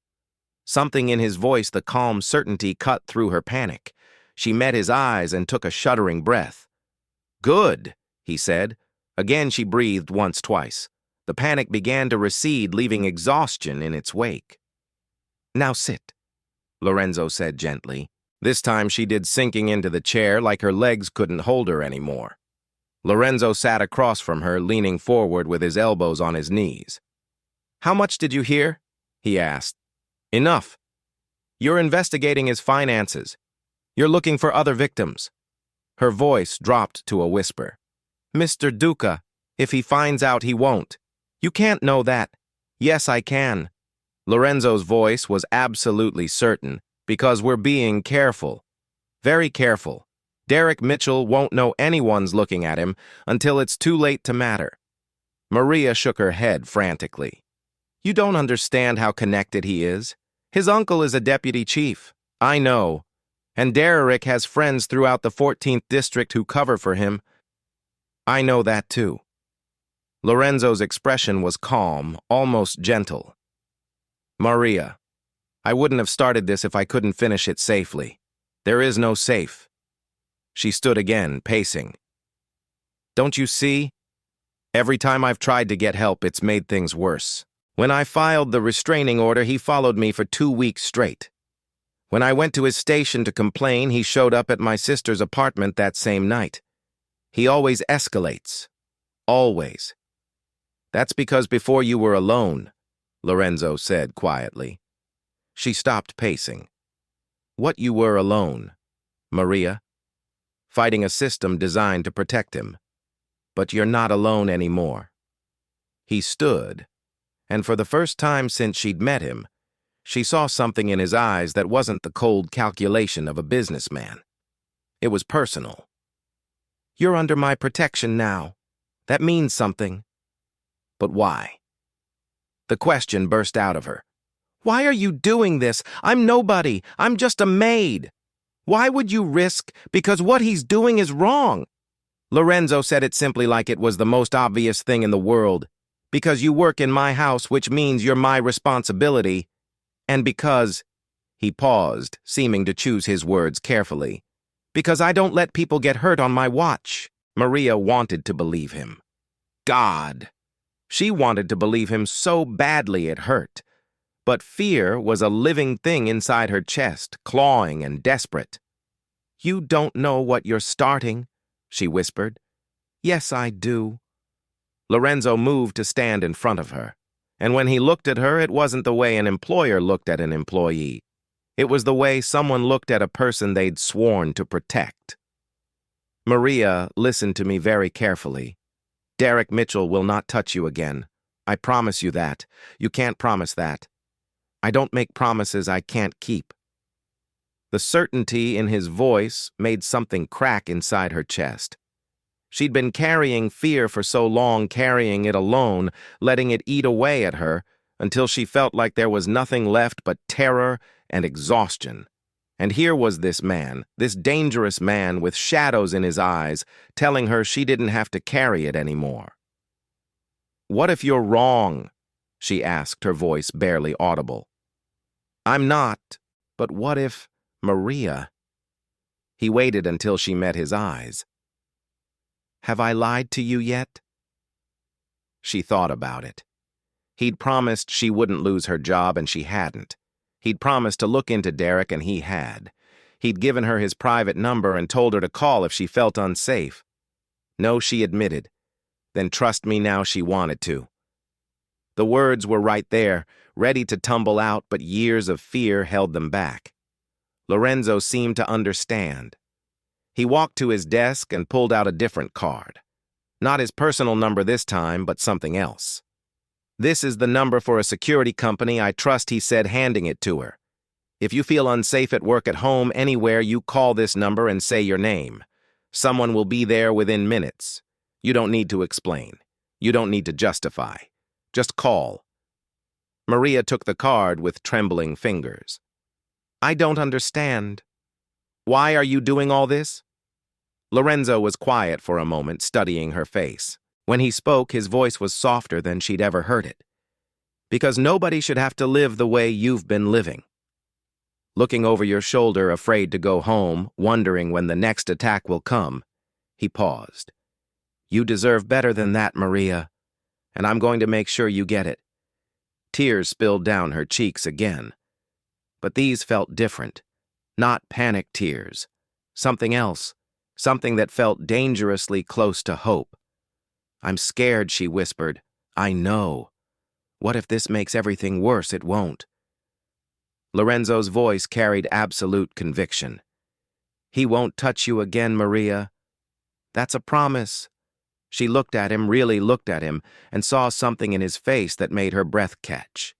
Something in his voice, the calm certainty, cut through her panic. She met his eyes and took a shuddering breath. Good, he said. Again she breathed once, twice. The panic began to recede, leaving exhaustion in its wake. Now sit, Lorenzo said gently. This time she did sinking into the chair like her legs couldn't hold her anymore. Lorenzo sat across from her, leaning forward with his elbows on his knees. How much did you hear? He asked. Enough. You're investigating his finances. You're looking for other victims. Her voice dropped to a whisper. Mr. Duca, if he finds out, he won't. You can't know that. Yes, I can. Lorenzo's voice was absolutely certain, because we're being careful. Very careful. Derek Mitchell won't know anyone's looking at him until it's too late to matter. Maria shook her head frantically. You don't understand how connected he is. His uncle is a deputy chief. I know. And Derek has friends throughout the 14th district who cover for him. I know that too. Lorenzo's expression was calm, almost gentle. Maria, I wouldn't have started this if I couldn't finish it safely. There is no safe. She stood again, pacing. Don't you see? Every time I've tried to get help, it's made things worse. When I filed the restraining order, he followed me for 2 weeks straight. When I went to his station to complain, he showed up at my sister's apartment that same night. He always escalates. Always. That's because before you were alone, Lorenzo said quietly. She stopped pacing. What you were alone, Maria? Fighting a system designed to protect him. But you're not alone anymore. He stood, and for the first time since she'd met him, she saw something in his eyes that wasn't the cold calculation of a businessman. It was personal. You're under my protection now. That means something. But why? The question burst out of her. Why are you doing this? I'm nobody. I'm just a maid. Why would you risk? Because what he's doing is wrong. Lorenzo said it simply like it was the most obvious thing in the world. Because you work in my house, which means you're my responsibility. And because, he paused, seeming to choose his words carefully, because I don't let people get hurt on my watch. Maria wanted to believe him. God! She wanted to believe him so badly it hurt. But fear was a living thing inside her chest, clawing and desperate. You don't know what you're starting, she whispered. Yes, I do. Lorenzo moved to stand in front of her. And when he looked at her, it wasn't the way an employer looked at an employee. It was the way someone looked at a person they'd sworn to protect. Maria, listen to me very carefully. Derek Mitchell will not touch you again. I promise you that. You can't promise that. I don't make promises I can't keep. The certainty in his voice made something crack inside her chest. She'd been carrying fear for so long, carrying it alone, letting it eat away at her, until she felt like there was nothing left but terror and exhaustion. And here was this man, this dangerous man with shadows in his eyes, telling her she didn't have to carry it anymore. What if you're wrong? She asked, her voice barely audible. I'm not, but what if, Maria? He waited until she met his eyes. Have I lied to you yet? She thought about it. He'd promised she wouldn't lose her job, and she hadn't. He'd promised to look into Derek, and he had. He'd given her his private number and told her to call if she felt unsafe. No, she admitted. Then trust me now, she wanted to. The words were right there, ready to tumble out, but years of fear held them back. Lorenzo seemed to understand. He walked to his desk and pulled out a different card. Not his personal number this time, but something else. This is the number for a security company I trust, he said, handing it to her. If you feel unsafe at work, at home, anywhere, you call this number and say your name. Someone will be there within minutes. You don't need to explain. You don't need to justify. Just call. Maria took the card with trembling fingers. I don't understand. Why are you doing all this? Lorenzo was quiet for a moment, studying her face. When he spoke, his voice was softer than she'd ever heard it. Because nobody should have to live the way you've been living. Looking over your shoulder, afraid to go home, wondering when the next attack will come, he paused. You deserve better than that, Maria, and I'm going to make sure you get it. Tears spilled down her cheeks again. But these felt different. Not panic tears. Something else. Something that felt dangerously close to hope. I'm scared, she whispered. I know. What if this makes everything worse? It won't. Lorenzo's voice carried absolute conviction. He won't touch you again, Maria. That's a promise. She looked at him, really looked at him, and saw something in his face that made her breath catch.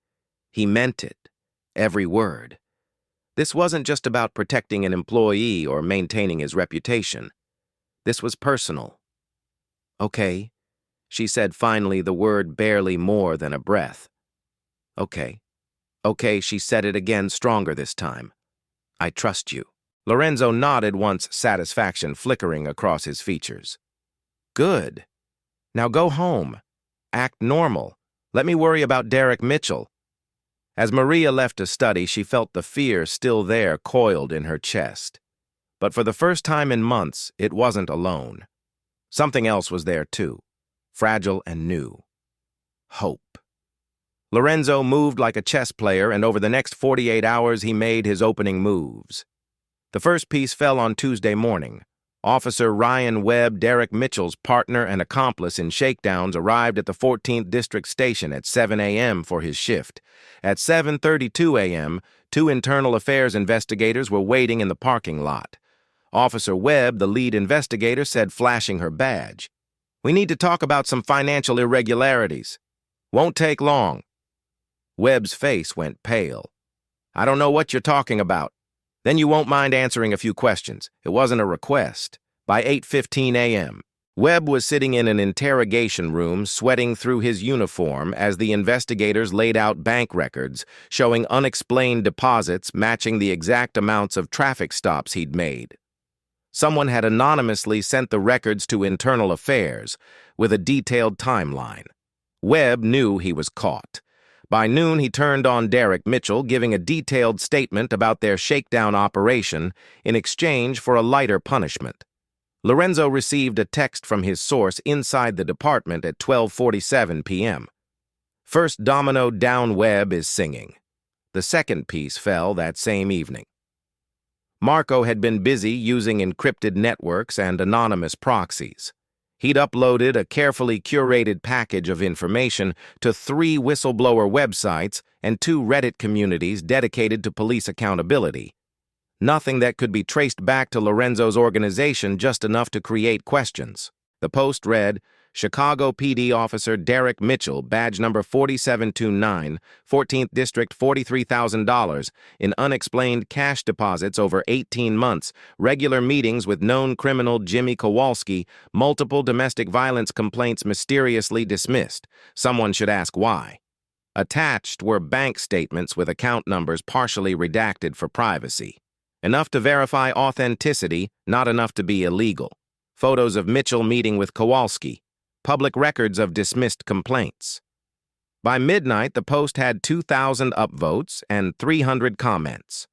He meant it. Every word. This wasn't just about protecting an employee or maintaining his reputation. This was personal. Okay, she said finally, the word barely more than a breath. Okay. Okay, she said it again, stronger this time. I trust you. Lorenzo nodded once, satisfaction flickering across his features. Good. Now go home. Act normal. Let me worry about Derek Mitchell. As Maria left to study, she felt the fear still there coiled in her chest. But for the first time in months, it wasn't alone. Something else was there too, fragile and new. Hope. Lorenzo moved like a chess player, and over the next 48 hours he made his opening moves. The first piece fell on Tuesday morning. Officer Ryan Webb, Derek Mitchell's partner and accomplice in shakedowns, arrived at the 14th District Station at 7 a.m. for his shift. At 7:32 a.m., two internal affairs investigators were waiting in the parking lot. Officer Webb, the lead investigator, said, flashing her badge, "We need to talk about some financial irregularities. Won't take long." Webb's face went pale. "I don't know what you're talking about." "Then you won't mind answering a few questions. It wasn't a request." By 8:15 a.m., Webb was sitting in an interrogation room, sweating through his uniform as the investigators laid out bank records showing unexplained deposits matching the exact amounts of traffic stops he'd made. Someone had anonymously sent the records to Internal Affairs with a detailed timeline. Webb knew he was caught. By noon, he turned on Derek Mitchell, giving a detailed statement about their shakedown operation in exchange for a lighter punishment. Lorenzo received a text from his source inside the department at 12:47 p.m. First domino down, Webb is singing. The second piece fell that same evening. Marco had been busy using encrypted networks and anonymous proxies. He'd uploaded a carefully curated package of information to 3 whistleblower websites and 2 Reddit communities dedicated to police accountability. Nothing that could be traced back to Lorenzo's organization, just enough to create questions. The post read, "Chicago PD Officer Derek Mitchell, badge number 4729, 14th District, $43,000 in unexplained cash deposits over 18 months, regular meetings with known criminal Jimmy Kowalski, multiple domestic violence complaints mysteriously dismissed. Someone should ask why." Attached were bank statements with account numbers partially redacted for privacy. Enough to verify authenticity, not enough to be illegal. Photos of Mitchell meeting with Kowalski. Public records of dismissed complaints. By midnight, the post had 2,000 upvotes and 300 comments.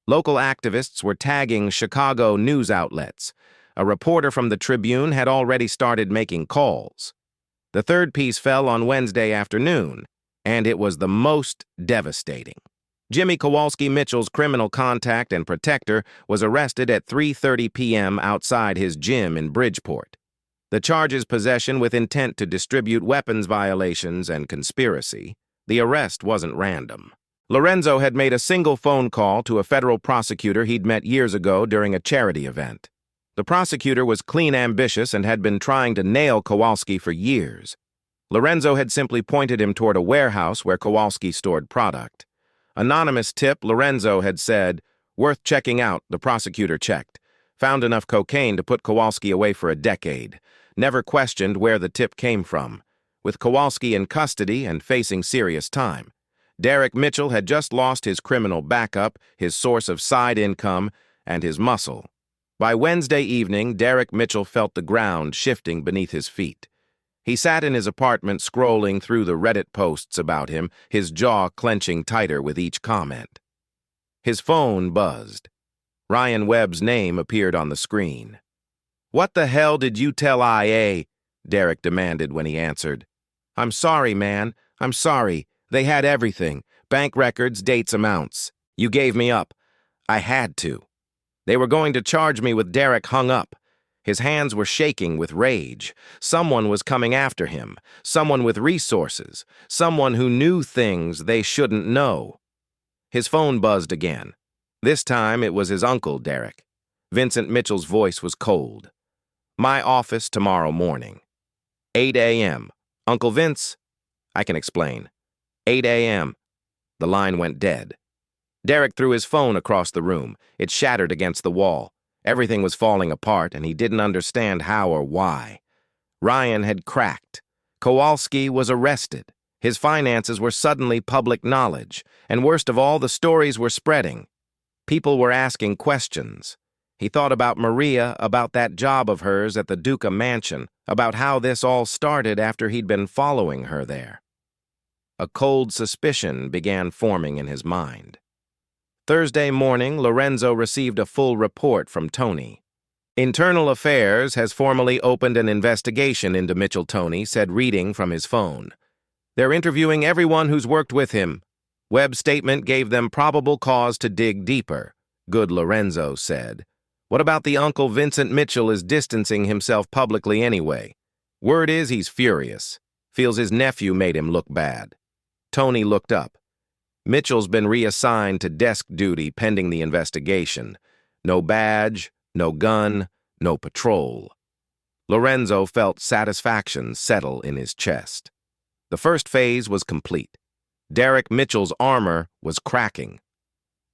Local activists were tagging Chicago news outlets. A reporter from the Tribune had already started making calls. The third piece fell on Wednesday afternoon, and it was the most devastating. Jimmy Kowalski, Mitchell's criminal contact and protector, was arrested at 3:30 p.m. outside his gym in Bridgeport. The charges: possession with intent to distribute weapons violations and conspiracy. The arrest wasn't random. Lorenzo had made a single phone call to a federal prosecutor he'd met years ago during a charity event. The prosecutor was clean ambitious and had been trying to nail Kowalski for years. Lorenzo had simply pointed him toward a warehouse where Kowalski stored product. Anonymous tip, Lorenzo had said, "Worth checking out." The prosecutor checked. Found enough cocaine to put Kowalski away for a decade. Never questioned where the tip came from. With Kowalski in custody and facing serious time, Derek Mitchell had just lost his criminal backup, his source of side income, and his muscle. By Wednesday evening, Derek Mitchell felt the ground shifting beneath his feet. He sat in his apartment scrolling through the Reddit posts about him, his jaw clenching tighter with each comment. His phone buzzed. Ryan Webb's name appeared on the screen. "What the hell did you tell IA?" Derek demanded when he answered. "I'm sorry, man. I'm sorry. They had everything. Bank records, dates, amounts. You gave me up. I had to. They were going to charge me with Derek hung up." His hands were shaking with rage. Someone was coming after him. Someone with resources. Someone who knew things they shouldn't know. His phone buzzed again. This time it was his uncle, Derek. Vincent Mitchell's voice was cold. "My office tomorrow morning. 8 a.m. Uncle Vince?" "I can explain." 8 a.m. The line went dead. Derek threw his phone across the room. It shattered against the wall. Everything was falling apart, and he didn't understand how or why. Ryan had cracked. Kowalski was arrested. His finances were suddenly public knowledge, and worst of all, the stories were spreading. People were asking questions. He thought about Maria, about that job of hers at the Duca mansion, about how this all started after he'd been following her there. A cold suspicion began forming in his mind. Thursday morning, Lorenzo received a full report from Tony. Internal Affairs has formally opened an investigation into Mitchell, Tony said, reading from his phone. They're interviewing everyone who's worked with him. Webb's statement gave them probable cause to dig deeper, Good Lorenzo said. What about the Uncle Vincent Mitchell is distancing himself publicly anyway? Word is he's furious. Feels his nephew made him look bad. Tony looked up. Mitchell's been reassigned to desk duty pending the investigation. No badge, no gun, no patrol. Lorenzo felt satisfaction settle in his chest. The first phase was complete. Derek Mitchell's armor was cracking.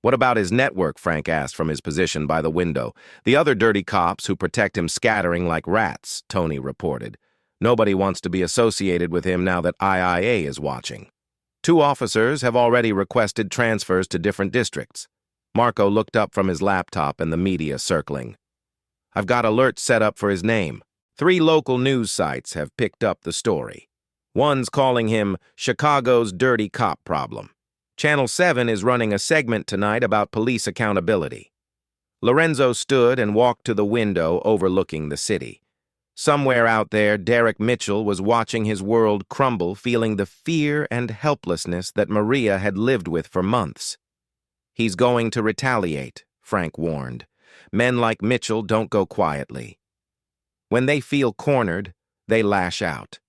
What about his network, Frank asked from his position by the window. The other dirty cops who protect him scattering like rats, Tony reported. Nobody wants to be associated with him now that IIA is watching. 2 officers have already requested transfers to different districts. Marco looked up from his laptop and the media circling. I've got alerts set up for his name. 3 local news sites have picked up the story. One's calling him Chicago's dirty cop problem. Channel 7 is running a segment tonight about police accountability. Lorenzo stood and walked to the window overlooking the city. Somewhere out there, Derek Mitchell was watching his world crumble, feeling the fear and helplessness that Maria had lived with for months. He's going to retaliate, Frank warned. Men like Mitchell don't go quietly. When they feel cornered, they lash out.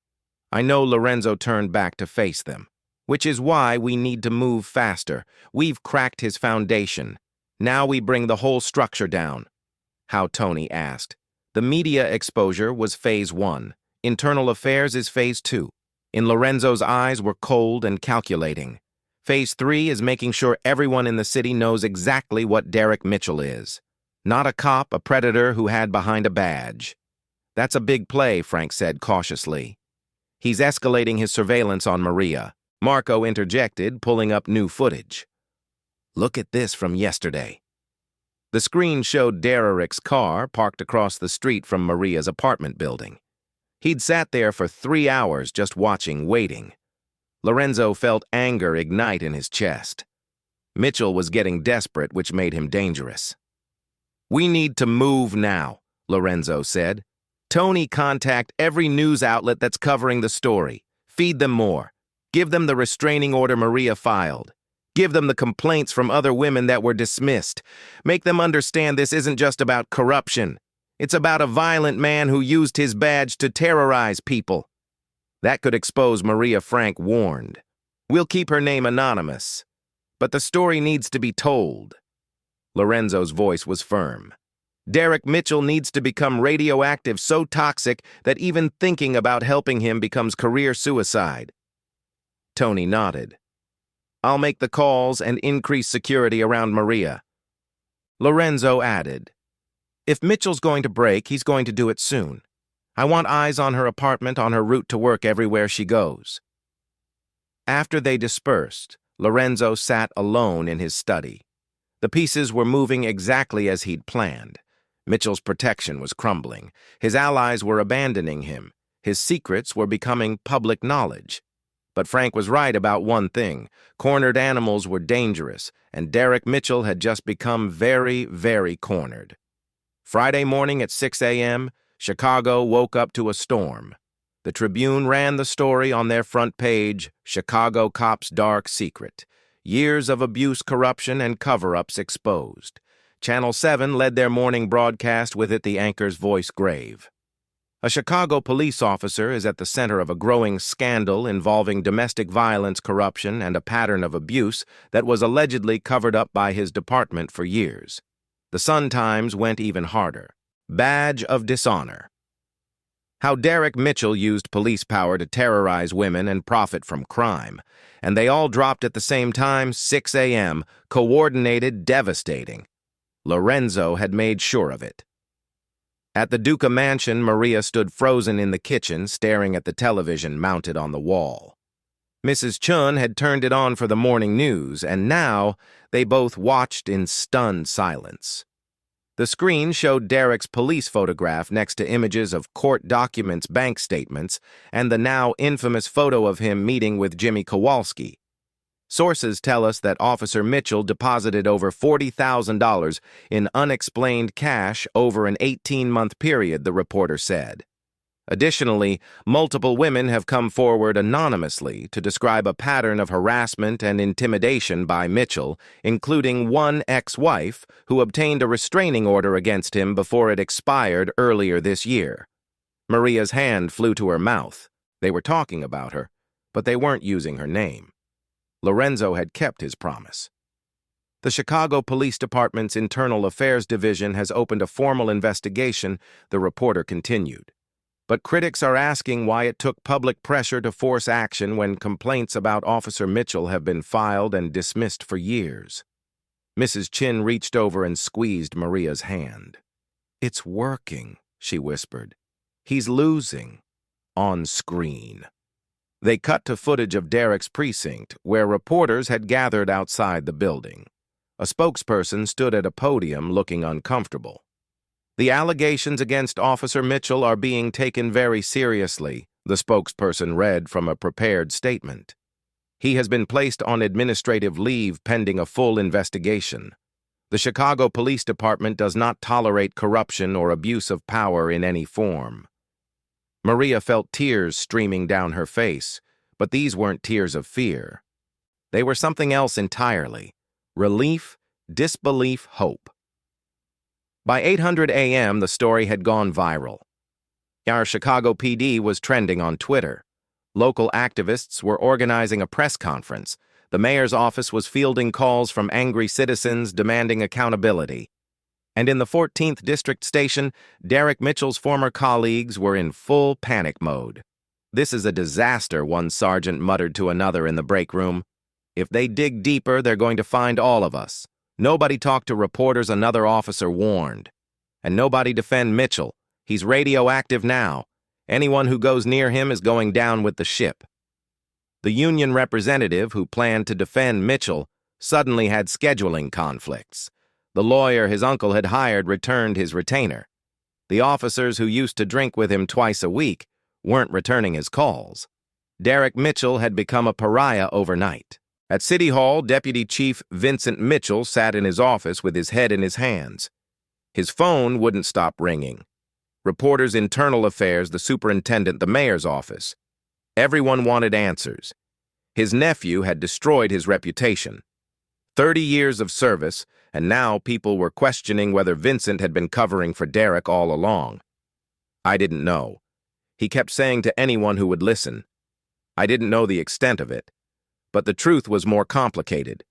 I know Lorenzo turned back to face them, which is why we need to move faster. We've cracked his foundation. Now we bring the whole structure down. How, Tony asked. The media exposure was phase 1. Internal Affairs is phase 2. In Lorenzo's eyes were cold and calculating. Phase 3 is making sure everyone in the city knows exactly what Derek Mitchell is. Not a cop, a predator who had behind a badge. That's a big play, Frank said cautiously. He's escalating his surveillance on Maria. Marco interjected, pulling up new footage. Look at this from yesterday. The screen showed Derek's car parked across the street from Maria's apartment building. He'd sat there for 3 hours just watching, waiting. Lorenzo felt anger ignite in his chest. Mitchell was getting desperate, which made him dangerous. We need to move now, Lorenzo said. Tony, contact every news outlet that's covering the story. Feed them more. Give them the restraining order Maria filed. Give them the complaints from other women that were dismissed. Make them understand this isn't just about corruption. It's about a violent man who used his badge to terrorize people. That could expose Maria, Frank warned. We'll keep her name anonymous. But the story needs to be told. Lorenzo's voice was firm. Derek Mitchell needs to become radioactive, so toxic that even thinking about helping him becomes career suicide. Tony nodded. I'll make the calls and increase security around Maria. Lorenzo added, if Mitchell's going to break, he's going to do it soon. I want eyes on her apartment, on her route to work everywhere she goes. After they dispersed, Lorenzo sat alone in his study. The pieces were moving exactly as he'd planned. Mitchell's protection was crumbling. His allies were abandoning him. His secrets were becoming public knowledge. But Frank was right about one thing. Cornered animals were dangerous, and Derek Mitchell had just become very, very cornered. Friday morning at 6 a.m., Chicago woke up to a storm. The Tribune ran the story on their front page, Chicago Cop's Dark Secret. Years of abuse, corruption, and cover-ups exposed. Channel 7 led their morning broadcast, with it the anchor's voice grave. A Chicago police officer is at the center of a growing scandal involving domestic violence, corruption, and a pattern of abuse that was allegedly covered up by his department for years. The Sun-Times went even harder. Badge of dishonor. How Derek Mitchell used police power to terrorize women and profit from crime. And they all dropped at the same time, 6 a.m., coordinated, devastating. Lorenzo had made sure of it. At the Duca mansion, Maria stood frozen in the kitchen, staring at the television mounted on the wall. Mrs. Chun had turned it on for the morning news, and now they both watched in stunned silence. The screen showed Derek's police photograph next to images of court documents, bank statements, and the now infamous photo of him meeting with Jimmy Kowalski. Sources tell us that Officer Mitchell deposited over $40,000 in unexplained cash over an 18-month period, the reporter said. Additionally, multiple women have come forward anonymously to describe a pattern of harassment and intimidation by Mitchell, including one ex-wife who obtained a restraining order against him before it expired earlier this year. Maria's hand flew to her mouth. They were talking about her, but they weren't using her name. Lorenzo had kept his promise. The Chicago Police Department's Internal Affairs Division has opened a formal investigation, the reporter continued. But critics are asking why it took public pressure to force action when complaints about Officer Mitchell have been filed and dismissed for years. Mrs. Chin reached over and squeezed Maria's hand. "It's working," she whispered. "He's losing. On screen." They cut to footage of Derek's precinct, where reporters had gathered outside the building. A spokesperson stood at a podium looking uncomfortable. "The allegations against Officer Mitchell are being taken very seriously," the spokesperson read from a prepared statement. "He has been placed on administrative leave pending a full investigation. The Chicago Police Department does not tolerate corruption or abuse of power in any form." Maria felt tears streaming down her face, but these weren't tears of fear. They were something else entirely: relief, disbelief, hope. By 8:00 a.m., the story had gone viral. Our Chicago PD was trending on Twitter. Local activists were organizing a press conference. The mayor's office was fielding calls from angry citizens demanding accountability. And in the 14th District Station, Derek Mitchell's former colleagues were in full panic mode. "This is a disaster," one sergeant muttered to another in the break room. "If they dig deeper, they're going to find all of us. Nobody talk to reporters," another officer warned. "And nobody defend Mitchell. He's radioactive now. Anyone who goes near him is going down with the ship." The union representative who planned to defend Mitchell suddenly had scheduling conflicts. The lawyer his uncle had hired returned his retainer. The officers who used to drink with him twice a week weren't returning his calls. Derek Mitchell had become a pariah overnight. At City Hall, Deputy Chief Vincent Mitchell sat in his office with his head in his hands. His phone wouldn't stop ringing. Reporters, Internal Affairs, the superintendent, the mayor's office. Everyone wanted answers. His nephew had destroyed his reputation. 30 years of service, and now people were questioning whether Vincent had been covering for Derek all along. "I didn't know," he kept saying to anyone who would listen. "I didn't know the extent of it." But the truth was more complicated.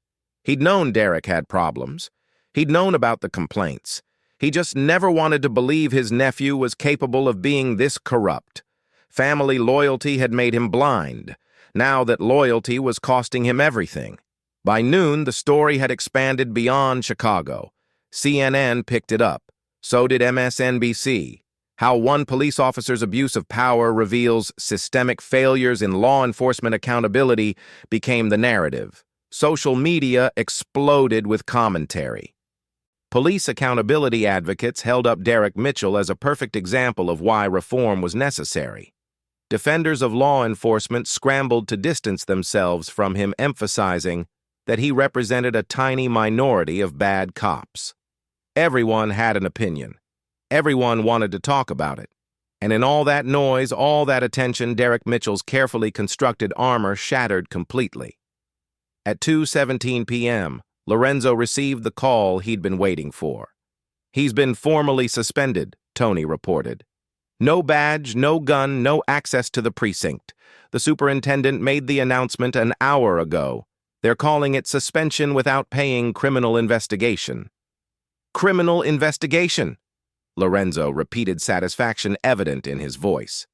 He'd known Derek had problems. He'd known about the complaints. He just never wanted to believe his nephew was capable of being this corrupt. Family loyalty had made him blind. Now that loyalty was costing him everything. By noon, the story had expanded beyond Chicago. CNN picked it up. So did MSNBC. How one police officer's abuse of power reveals systemic failures in law enforcement accountability became the narrative. Social media exploded with commentary. Police accountability advocates held up Derek Mitchell as a perfect example of why reform was necessary. Defenders of law enforcement scrambled to distance themselves from him, emphasizing that he represented a tiny minority of bad cops. Everyone had an opinion. Everyone wanted to talk about it. And in all that noise, all that attention, Derek Mitchell's carefully constructed armor shattered completely. At 2:17 p.m., Lorenzo received the call he'd been waiting for. "He's been formally suspended," Tony reported. "No badge, no gun, no access to the precinct. The superintendent made the announcement an hour ago. They're calling it suspension without paying criminal investigation." "Criminal investigation?" Lorenzo repeated, satisfaction evident in his voice.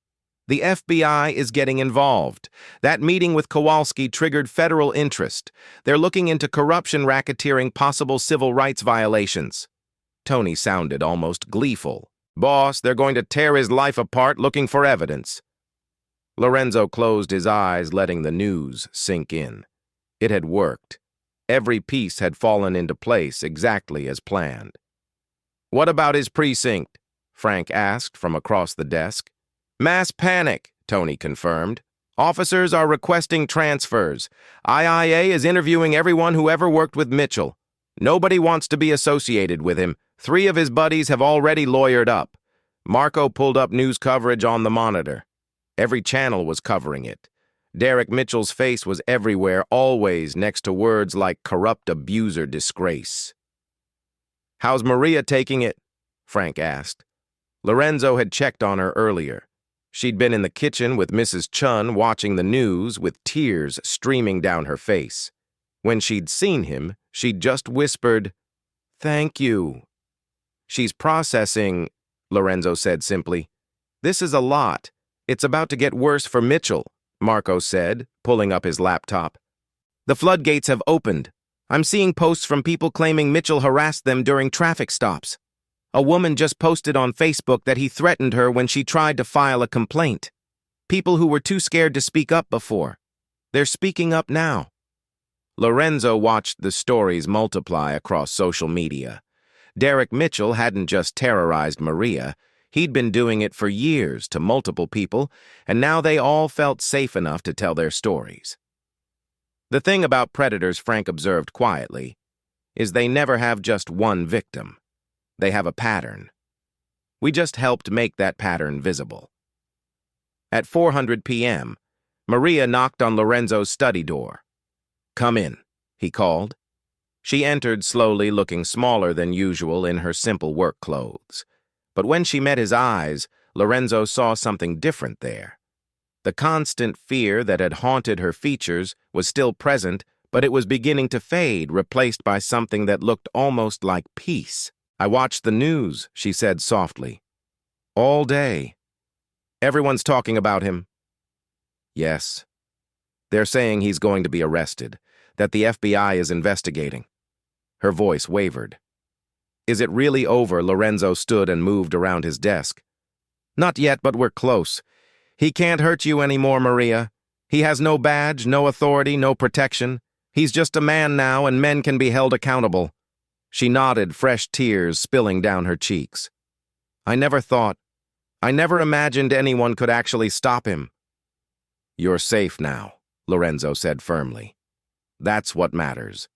"The FBI is getting involved. That meeting with Kowalski triggered federal interest. They're looking into corruption, racketeering, possible civil rights violations." Tony sounded almost gleeful. "Boss, they're going to tear his life apart looking for evidence." Lorenzo closed his eyes, letting the news sink in. It had worked. Every piece had fallen into place exactly as planned. What about his precinct? Frank asked from across the desk. Mass panic, Tony confirmed. Officers are requesting transfers. IIA is interviewing everyone who ever worked with Mitchell. Nobody wants to be associated with him. 3 of his buddies have already lawyered up. Marco pulled up news coverage on the monitor. Every channel was covering it. Derek Mitchell's face was everywhere, always next to words like corrupt abuser disgrace. How's Maria taking it? Frank asked. Lorenzo had checked on her earlier. She'd been in the kitchen with Mrs. Chun watching the news with tears streaming down her face. When she'd seen him, she'd just whispered, "Thank you." She's processing, Lorenzo said simply. This is a lot. It's about to get worse for Mitchell, Marco said, pulling up his laptop. The floodgates have opened. I'm seeing posts from people claiming Mitchell harassed them during traffic stops. A woman just posted on Facebook that he threatened her when she tried to file a complaint. People who were too scared to speak up before. They're speaking up now. Lorenzo watched the stories multiply across social media. Derek Mitchell hadn't just terrorized Maria. He'd been doing it for years to multiple people, and now they all felt safe enough to tell their stories. The thing about predators, Frank observed quietly, is they never have just one victim. They have a pattern. We just helped make that pattern visible. At 4:00 p.m., Maria knocked on Lorenzo's study door. Come in, he called. She entered slowly, looking smaller than usual in her simple work clothes. But when she met his eyes, Lorenzo saw something different there. The constant fear that had haunted her features was still present, but it was beginning to fade, replaced by something that looked almost like peace. I watched the news, she said softly. All day. Everyone's talking about him. Yes. They're saying he's going to be arrested, that the FBI is investigating. Her voice wavered. Is it really over? Lorenzo stood and moved around his desk. Not yet, but we're close. He can't hurt you anymore, Maria. He has no badge, no authority, no protection. He's just a man now, and men can be held accountable. She nodded, fresh tears spilling down her cheeks. I never imagined anyone could actually stop him. You're safe now, Lorenzo said firmly. That's what matters.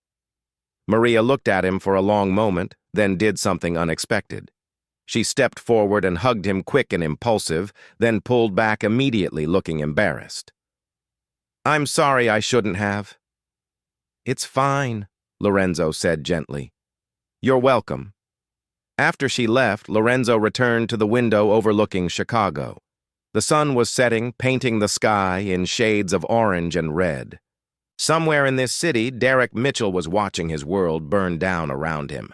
Maria looked at him for a long moment, then did something unexpected. She stepped forward and hugged him quick and impulsive, then pulled back immediately, looking embarrassed. I'm sorry, I shouldn't have. It's fine, Lorenzo said gently. You're welcome. After she left, Lorenzo returned to the window overlooking Chicago. The sun was setting, painting the sky in shades of orange and red. Somewhere in this city, Derek Mitchell was watching his world burn down around him.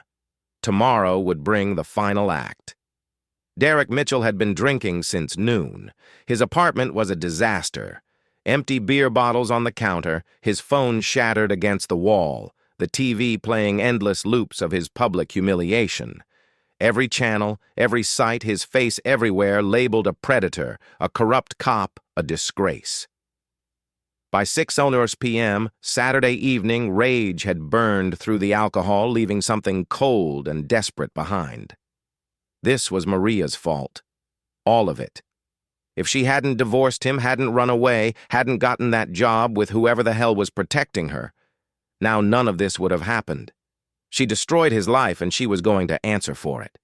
Tomorrow would bring the final act. Derek Mitchell had been drinking since noon. His apartment was a disaster. Empty beer bottles on the counter, his phone shattered against the wall, the TV playing endless loops of his public humiliation. Every channel, every site, his face everywhere labeled a predator, a corrupt cop, a disgrace. By 6:00 p.m., Saturday evening, rage had burned through the alcohol, leaving something cold and desperate behind. This was Maria's fault. All of it. If she hadn't divorced him, hadn't run away, hadn't gotten that job with whoever the hell was protecting her, now none of this would have happened. She destroyed his life, and she was going to answer for it.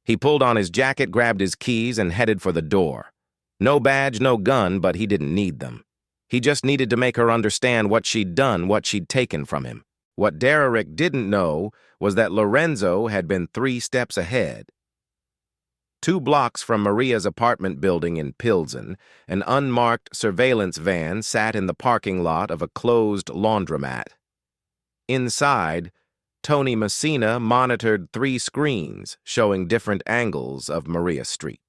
He pulled on his jacket, grabbed his keys, and headed for the door. No badge, no gun, but he didn't need them. He just needed to make her understand what she'd done, what she'd taken from him. What Derek didn't know was that Lorenzo had been 3 steps ahead. 2 blocks from Maria's apartment building in Pilsen, an unmarked surveillance van sat in the parking lot of a closed laundromat. Inside, Tony Messina monitored 3 screens showing different angles of Maria Street.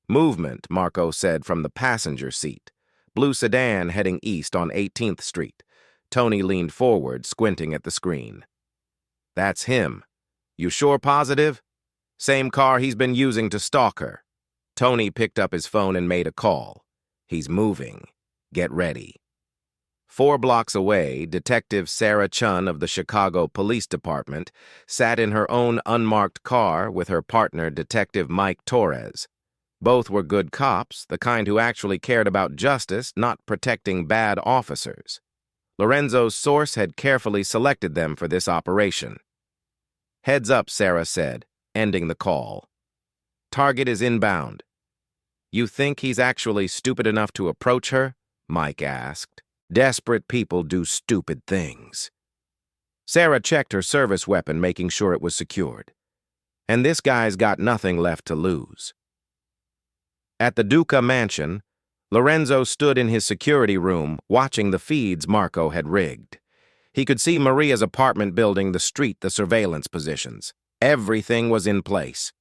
Movement, Marco said from the passenger seat. Blue sedan heading east on 18th Street. Tony leaned forward, squinting at the screen. That's him. You sure positive? Same car he's been using to stalk her. Tony picked up his phone and made a call. He's moving. Get ready. 4 blocks away, Detective Sarah Chun of the Chicago Police Department sat in her own unmarked car with her partner, Detective Mike Torres. Both were good cops, the kind who actually cared about justice, not protecting bad officers. Lorenzo's source had carefully selected them for this operation. "Heads up," Sarah said, ending the call. "Target is inbound." "You think he's actually stupid enough to approach her?" Mike asked. "Desperate people do stupid things." Sarah checked her service weapon, making sure it was secured. And this guy's got nothing left to lose. At the Duca mansion, Lorenzo stood in his security room, watching the feeds Marco had rigged. He could see Maria's apartment building, the street, the surveillance positions. Everything was in place.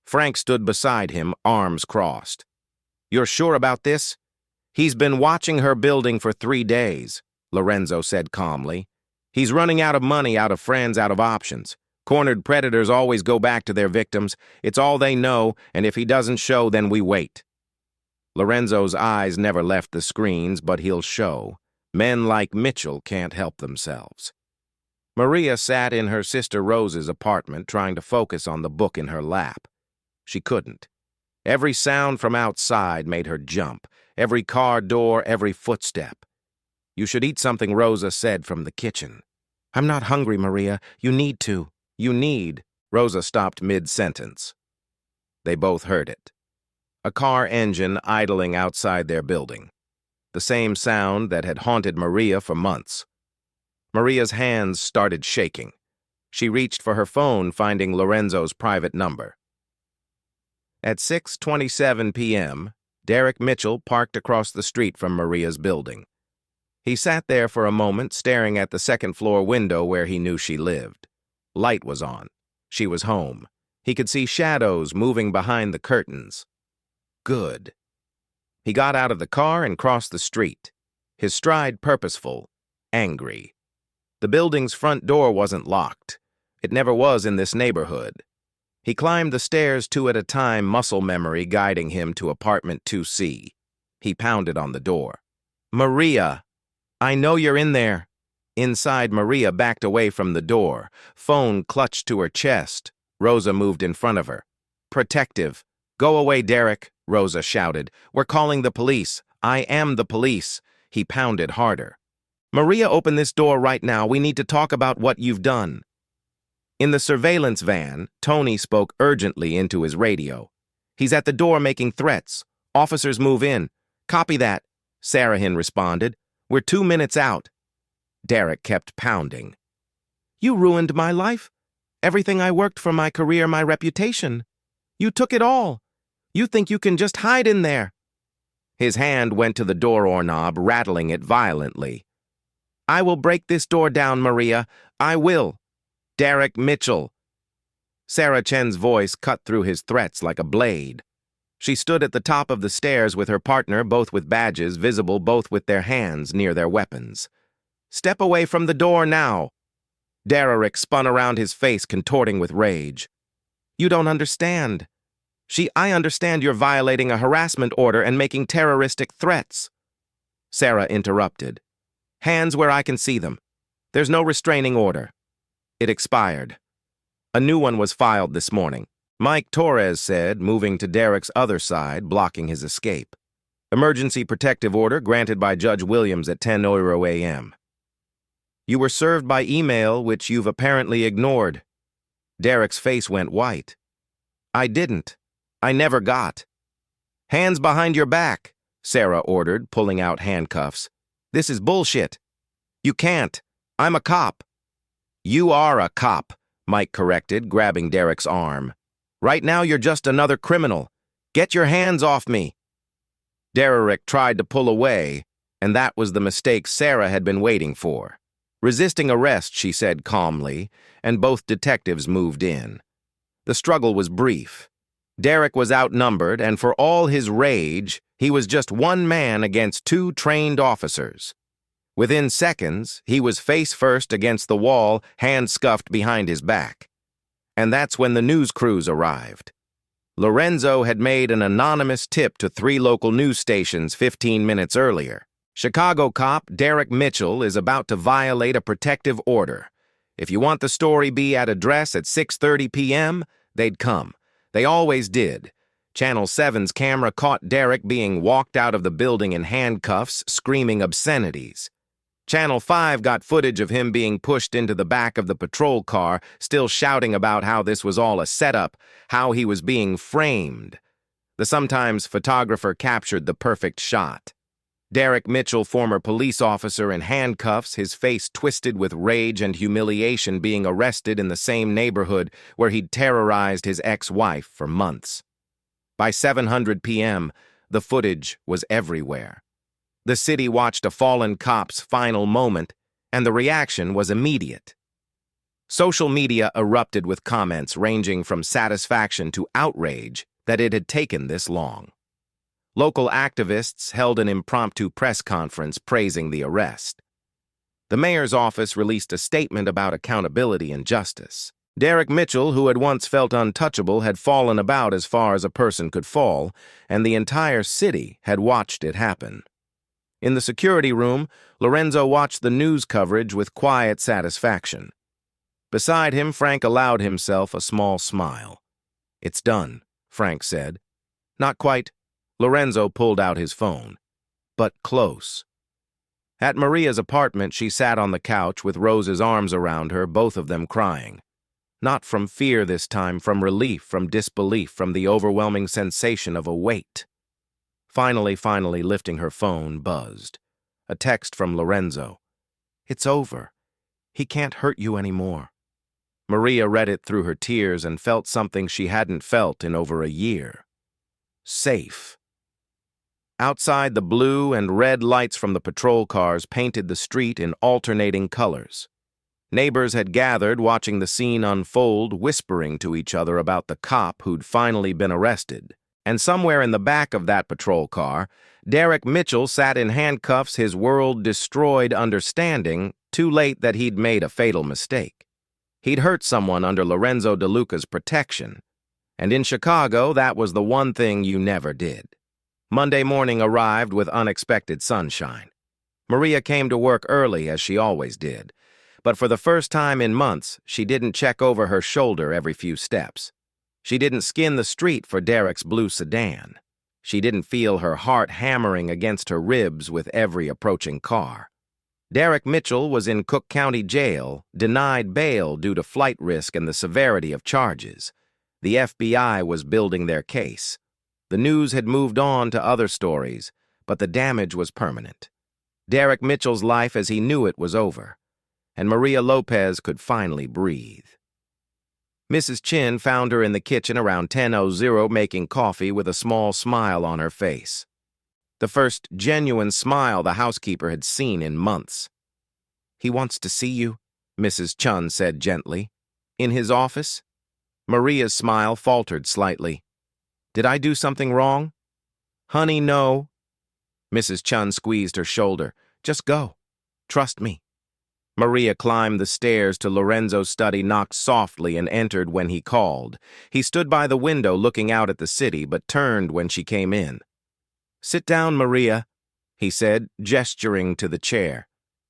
Frank stood beside him, arms crossed. "You're sure about this?" "He's been watching her building for 3 days, Lorenzo said calmly. "He's running out of money, out of friends, out of options. Cornered predators always go back to their victims. It's all they know, and if he doesn't show, then we wait." Lorenzo's eyes never left the screens, but he'll show. Men like Mitchell can't help themselves. Maria sat in her sister Rose's apartment, trying to focus on the book in her lap. She couldn't. Every sound from outside made her jump. Every car door, every footstep. "You should eat something," Rosa said from the kitchen. "I'm not hungry, Maria. You need to." "You need." Rosa stopped mid-sentence. They both heard it. A car engine idling outside their building. The same sound that had haunted Maria for months. Maria's hands started shaking. She reached for her phone, finding Lorenzo's private number. At 6:27 p.m., Derek Mitchell parked across the street from Maria's building. He sat there for a moment, staring at the second-floor window where he knew she lived. Light was on. She was home. He could see shadows moving behind the curtains. Good. He got out of the car and crossed the street, his stride purposeful, angry. The building's front door wasn't locked. It never was in this neighborhood. He climbed the stairs 2 at a time, muscle memory guiding him to apartment 2C. He pounded on the door. "Maria, I know you're in there." Inside, Maria backed away from the door, phone clutched to her chest. Rosa moved in front of her. "Protective." "Go away, Derek," Rosa shouted. "We're calling the police." "I am the police." He pounded harder. "Maria, open this door right now. We need to talk about what you've done." In the surveillance van, Tony spoke urgently into his radio. "He's at the door making threats. Officers move in." "Copy that," Sarahin responded. "We're 2 minutes out." Derek kept pounding. "You ruined my life. Everything I worked for, my career, my reputation. You took it all. You think you can just hide in there." His hand went to the door knob, rattling it violently. "I will break this door down, Maria. I will. Derek Mitchell." Sarah Chen's voice cut through his threats like a blade. She stood at the top of the stairs with her partner, both with badges visible, both with their hands near their weapons. "Step away from the door now." Derek spun around, his face contorting with rage. "You don't understand. I understand you're violating a harassment order and making terroristic threats." Sarah interrupted. "Hands where I can see them. There's no restraining order. It expired. A new one was filed this morning," Mike Torres said, moving to Derek's other side, blocking his escape. "Emergency protective order granted by Judge Williams at 10 a.m. You were served by email, which you've apparently ignored." Derek's face went white. "I didn't. I never got." "Hands behind your back," Sarah ordered, pulling out handcuffs. "This is bullshit. You can't. I'm a cop." "You are a cop," Mike corrected, grabbing Derek's arm. "Right now you're just another criminal. Get your hands off me." Derek tried to pull away, and that was the mistake Sarah had been waiting for. "Resisting arrest," she said calmly, and both detectives moved in. The struggle was brief. Derek was outnumbered, and for all his rage, he was just one man against 2 trained officers. Within seconds, he was face first against the wall, hands scuffed behind his back. And that's when the news crews arrived. Lorenzo had made an anonymous tip to 3 local news stations 15 minutes earlier. Chicago cop Derek Mitchell is about to violate a protective order. If you want the story be at address at 6:30 p.m., they'd come. They always did. Channel 7's camera caught Derek being walked out of the building in handcuffs, screaming obscenities. Channel 5 got footage of him being pushed into the back of the patrol car, still shouting about how this was all a setup, how he was being framed. The Sometimes photographer captured the perfect shot. Derek Mitchell, former police officer in handcuffs, his face twisted with rage and humiliation, being arrested in the same neighborhood where he'd terrorized his ex-wife for months. By 7:00 p.m., the footage was everywhere. The city watched a fallen cop's final moment, and the reaction was immediate. Social media erupted with comments ranging from satisfaction to outrage that it had taken this long. Local activists held an impromptu press conference praising the arrest. The mayor's office released a statement about accountability and justice. Derek Mitchell, who had once felt untouchable, had fallen about as far as a person could fall, and the entire city had watched it happen. In the security room, Lorenzo watched the news coverage with quiet satisfaction. Beside him, Frank allowed himself a small smile. "It's done," Frank said. "Not quite." Lorenzo pulled out his phone. "But close." At Maria's apartment, she sat on the couch with Rose's arms around her, both of them crying. Not from fear this time, from relief, from disbelief, from the overwhelming sensation of a weight. Finally, lifting her phone, buzzed. A text from Lorenzo. "It's over. He can't hurt you anymore." Maria read it through her tears and felt something she hadn't felt in over a year. Safe. Outside, the blue and red lights from the patrol cars painted the street in alternating colors. Neighbors had gathered, watching the scene unfold, whispering to each other about the cop who'd finally been arrested. And somewhere in the back of that patrol car, Derek Mitchell sat in handcuffs, his world destroyed, understanding, too late, that he'd made a fatal mistake. He'd hurt someone under Lorenzo DeLuca's protection. And in Chicago, that was the one thing you never did. Monday morning arrived with unexpected sunshine. Maria came to work early, as she always did. But for the first time in months, she didn't check over her shoulder every few steps. She didn't skin the street for Derek's blue sedan. She didn't feel her heart hammering against her ribs with every approaching car. Derek Mitchell was in Cook County Jail, denied bail due to flight risk and the severity of charges. The FBI was building their case. The news had moved on to other stories, but the damage was permanent. Derek Mitchell's life as he knew it was over, and Maria Lopez could finally breathe. Mrs. Chin found her in the kitchen around 10:00 making coffee with a small smile on her face. The first genuine smile the housekeeper had seen in months. "He wants to see you," Mrs. Chun said gently. "In his office?" Maria's smile faltered slightly. "Did I do something wrong?" "Honey, no." Mrs. Chun squeezed her shoulder. "Just go. Trust me." Maria climbed the stairs to Lorenzo's study, knocked softly, and entered when he called. He stood by the window looking out at the city, but turned when she came in. "Sit down, Maria," he said, gesturing to the chair.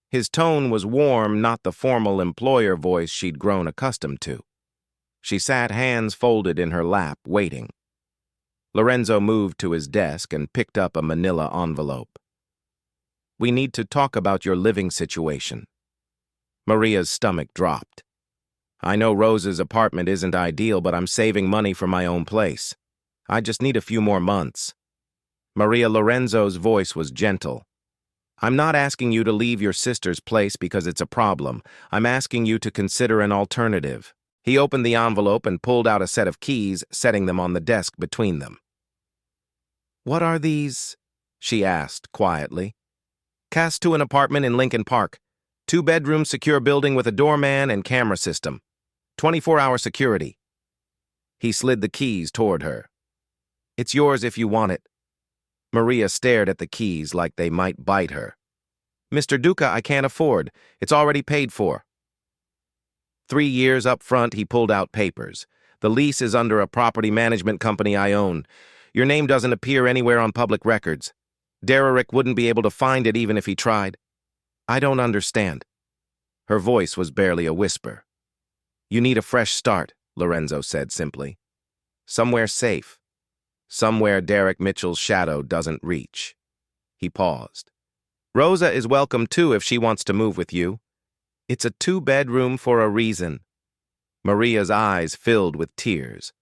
His tone was warm, not the formal employer voice she'd grown accustomed to. She sat, hands folded in her lap, waiting. Lorenzo moved to his desk and picked up a manila envelope. "We need to talk about your living situation." Maria's stomach dropped. "I know Rose's apartment isn't ideal, but I'm saving money for my own place. I just need a few more months." Maria Lorenzo's voice was gentle. "I'm not asking you to leave your sister's place because it's a problem. I'm asking you to consider an alternative." He opened the envelope and pulled out a set of keys, setting them on the desk between them. "What are these?" she asked quietly. "Cast to an apartment in Lincoln Park. 2-bedroom secure building with a doorman and camera system. 24-hour security." He slid the keys toward her. "It's yours if you want it." Maria stared at the keys like they might bite her. "Mr. Duca, I can't afford. It's already paid for." 3 years up front, he pulled out papers. "The lease is under a property management company I own. Your name doesn't appear anywhere on public records." Derek wouldn't be able to find it even if he tried. I don't understand. Her voice was barely a whisper. You need a fresh start, Lorenzo said simply. Somewhere safe. Somewhere Derek Mitchell's shadow doesn't reach. He paused. Rosa is welcome too if she wants to move with you. It's a 2-bedroom for a reason. Maria's eyes filled with tears.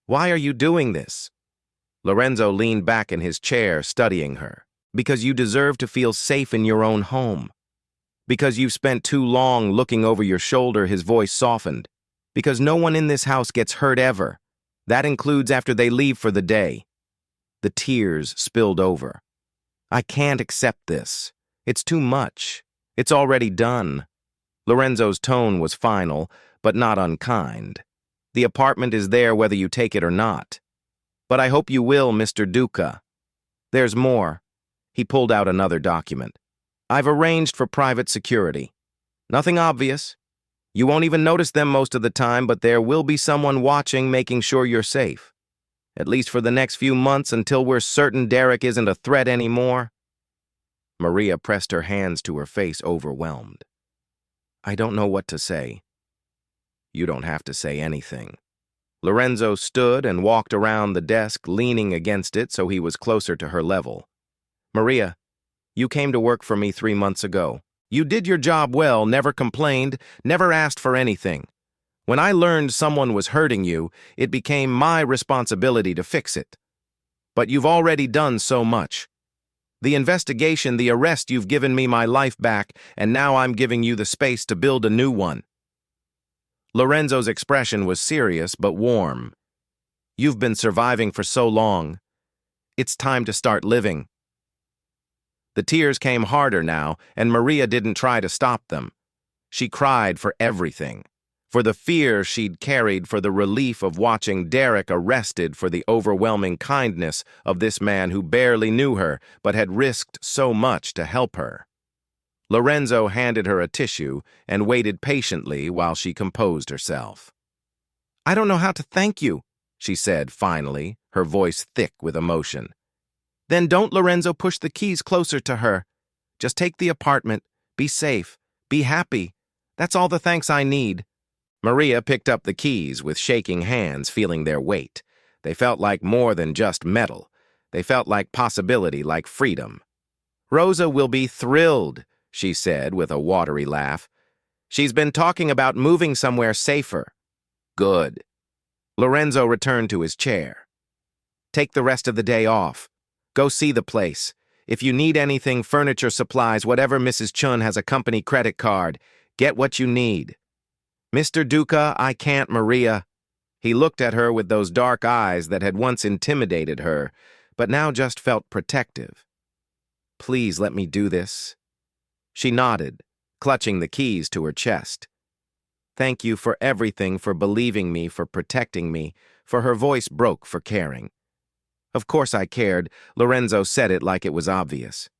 Why are you doing this? Lorenzo leaned back in his chair, studying her. Because you deserve to feel safe in your own home. Because you've spent too long looking over your shoulder, his voice softened. Because no one in this house gets hurt ever. That includes after they leave for the day. The tears spilled over. I can't accept this. It's too much. It's already done. Lorenzo's tone was final, but not unkind. The apartment is there whether you take it or not. But I hope you will, Mr. Duca. There's more. He pulled out another document. I've arranged for private security. Nothing obvious. You won't even notice them most of the time, but there will be someone watching, making sure you're safe. At least for the next few months until we're certain Derek isn't a threat anymore. Maria pressed her hands to her face, overwhelmed. I don't know what to say. You don't have to say anything. Lorenzo stood and walked around the desk, leaning against it so he was closer to her level. Maria, you came to work for me 3 months ago. You did your job well, never complained, never asked for anything. When I learned someone was hurting you, it became my responsibility to fix it. But you've already done so much. The investigation, the arrest, you've given me my life back, and now I'm giving you the space to build a new one. Lorenzo's expression was serious but warm. You've been surviving for so long. It's time to start living. The tears came harder now, and Maria didn't try to stop them. She cried for everything. For the fear she'd carried, for the relief of watching Derek arrested, for the overwhelming kindness of this man who barely knew her but had risked so much to help her. Lorenzo handed her a tissue and waited patiently while she composed herself. I don't know how to thank you, she said finally, her voice thick with emotion. Then don't, Lorenzo, push the keys closer to her. Just take the apartment, be safe, be happy. That's all the thanks I need. Maria picked up the keys with shaking hands, feeling their weight. They felt like more than just metal. They felt like possibility, like freedom. Rosa will be thrilled, she said with a watery laugh. She's been talking about moving somewhere safer. Good. Lorenzo returned to his chair. Take the rest of the day off. Go see the place. If you need anything, furniture, supplies, whatever, Mrs. Chun has a company credit card. Get what you need. Mr. Duca, I can't, Maria. He looked at her with those dark eyes that had once intimidated her, but now just felt protective. Please let me do this. She nodded, clutching the keys to her chest. Thank you for everything, for believing me, for protecting me, for her voice broke for caring. Of course I cared. Lorenzo said it like it was obvious.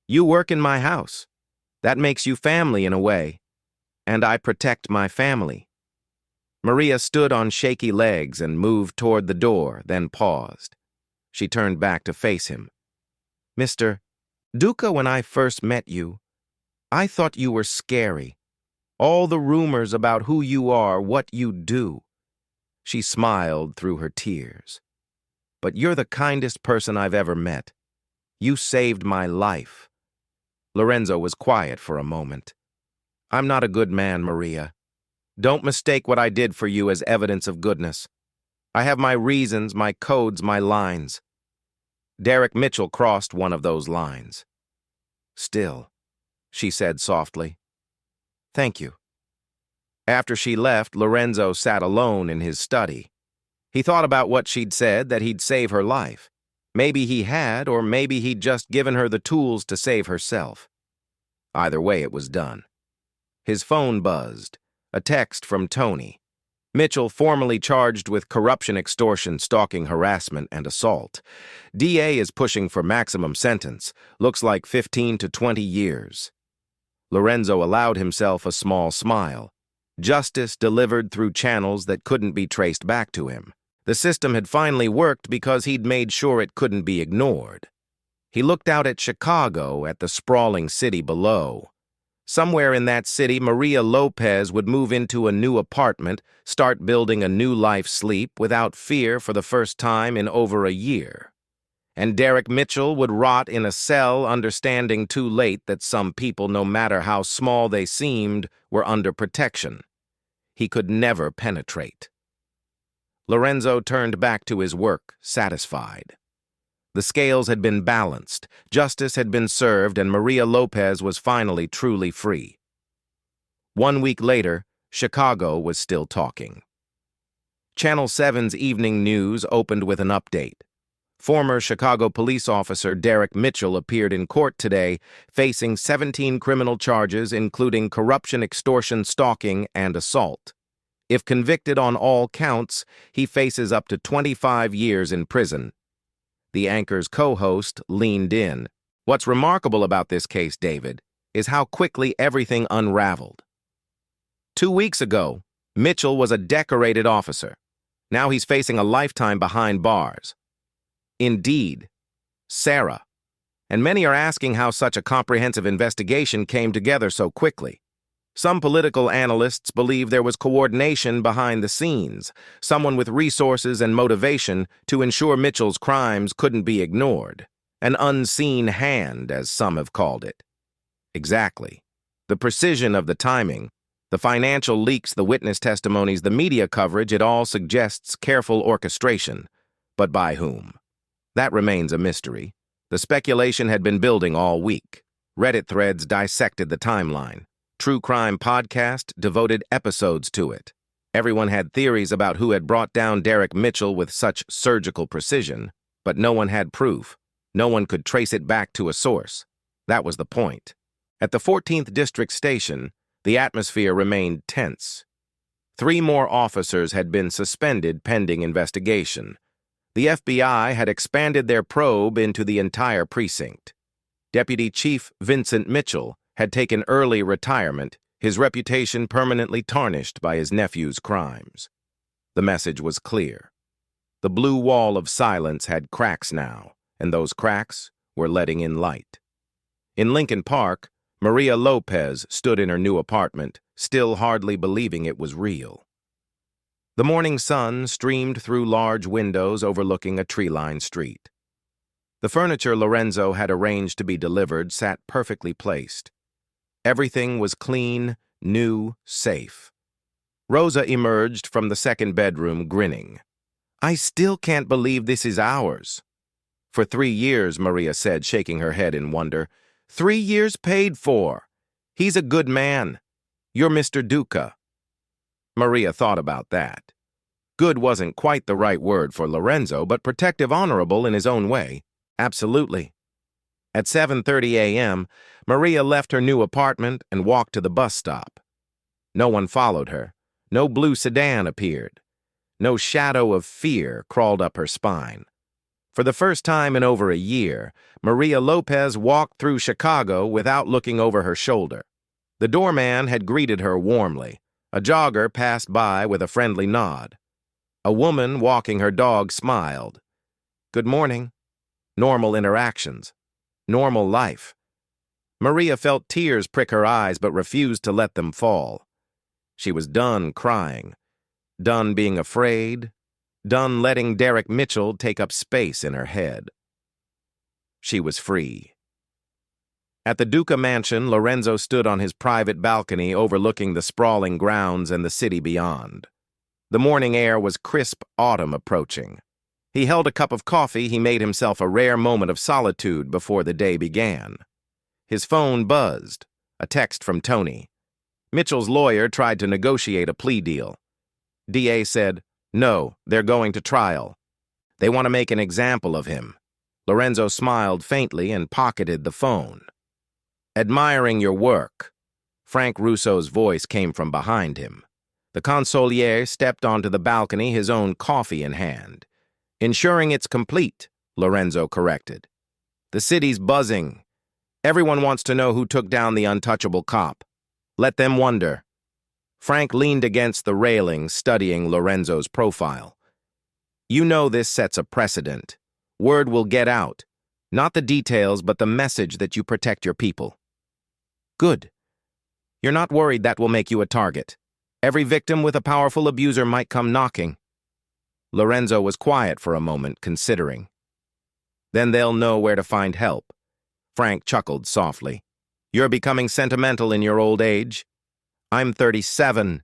You work in my house. That makes you family in a way. And I protect my family. Maria stood on shaky legs and moved toward the door, then paused. She turned back to face him. Mr. Duca, when I first met you, I thought you were scary. All the rumors about who you are, what you do. She smiled through her tears. But you're the kindest person I've ever met. You saved my life. Lorenzo was quiet for a moment. I'm not a good man, Maria. Don't mistake what I did for you as evidence of goodness. I have my reasons, my codes, my lines. Derek Mitchell crossed one of those lines. Still, she said softly. Thank you. After she left, Lorenzo sat alone in his study. He thought about what she'd said, that he'd save her life. Maybe he had, or maybe he'd just given her the tools to save herself. Either way, it was done. His phone buzzed. A text from Tony. Mitchell formally charged with corruption, extortion, stalking, harassment, and assault. DA is pushing for maximum sentence. Looks like 15 to 20 years. Lorenzo allowed himself a small smile. Justice delivered through channels that couldn't be traced back to him. The system had finally worked because he'd made sure it couldn't be ignored. He looked out at Chicago, at the sprawling city below. Somewhere in that city, Maria Lopez would move into a new apartment, start building a new life sleep without fear for the first time in over a year. And Derek Mitchell would rot in a cell, understanding too late that some people, no matter how small they seemed, were under protection. He could never penetrate. Lorenzo turned back to his work, satisfied. The scales had been balanced, justice had been served, and Maria Lopez was finally truly free. 1 week later, Chicago was still talking. Channel 7's evening news opened with an update. Former Chicago police officer Derek Mitchell appeared in court today, facing 17 criminal charges, including corruption, extortion, stalking, and assault. If convicted on all counts, he faces up to 25 years in prison. The anchor's co-host leaned in. What's remarkable about this case, David, is how quickly everything unraveled. 2 weeks ago, Mitchell was a decorated officer. Now he's facing a lifetime behind bars. Indeed, Sarah. And many are asking how such a comprehensive investigation came together so quickly. Some political analysts believe there was coordination behind the scenes, someone with resources and motivation to ensure Mitchell's crimes couldn't be ignored. An unseen hand, as some have called it. Exactly. The precision of the timing, the financial leaks, the witness testimonies, the media coverage, it all suggests careful orchestration. But by whom? That remains a mystery. The speculation had been building all week. Reddit threads dissected the timeline. True crime podcast devoted episodes to it. Everyone had theories about who had brought down Derek Mitchell with such surgical precision, but no one had proof. No one could trace it back to a source. That was the point. At the 14th District Station, the atmosphere remained tense. 3 more officers had been suspended pending investigation. The FBI had expanded their probe into the entire precinct. Deputy Chief Vincent Mitchell had taken early retirement, his reputation permanently tarnished by his nephew's crimes. The message was clear. The blue wall of silence had cracks now, and those cracks were letting in light. In Lincoln Park, Maria Lopez stood in her new apartment, still hardly believing it was real. The morning sun streamed through large windows overlooking a tree-lined street. The furniture Lorenzo had arranged to be delivered sat perfectly placed. Everything was clean, new, safe. Rosa emerged from the second bedroom, grinning. "I still can't believe this is ours." "For 3 years," Maria said, shaking her head in wonder. 3 years paid for. He's a good man. You're Mr. Duca." Maria thought about that. Good wasn't quite the right word for Lorenzo, but protective, honorable in his own way. Absolutely. At 7:30 a.m., Maria left her new apartment and walked to the bus stop. No one followed her. No blue sedan appeared. No shadow of fear crawled up her spine. For the first time in over a year, Maria Lopez walked through Chicago without looking over her shoulder. The doorman had greeted her warmly. A jogger passed by with a friendly nod. A woman walking her dog smiled. Good morning. Normal interactions. Normal life. Maria felt tears prick her eyes but refused to let them fall. She was done crying, done being afraid, done letting Derek Mitchell take up space in her head. She was free. At the Duca mansion, Lorenzo stood on his private balcony overlooking the sprawling grounds and the city beyond. The morning air was crisp autumn approaching. He held a cup of coffee. He made himself a rare moment of solitude before the day began. His phone buzzed, a text from Tony. Mitchell's lawyer tried to negotiate a plea deal. DA said, "No, they're going to trial. They want to make an example of him." Lorenzo smiled faintly and pocketed the phone. "Admiring your work." Frank Russo's voice came from behind him. The consigliere stepped onto the balcony, his own coffee in hand. "Ensuring it's complete," Lorenzo corrected. "The city's buzzing. Everyone wants to know who took down the untouchable cop. Let them wonder." Frank leaned against the railing, studying Lorenzo's profile. "You know this sets a precedent. Word will get out. Not the details, but the message that you protect your people. Good. You're not worried that will make you a target. Every victim with a powerful abuser might come knocking. Lorenzo was quiet for a moment, considering. Then they'll know where to find help. Frank chuckled softly. You're becoming sentimental in your old age. I'm 37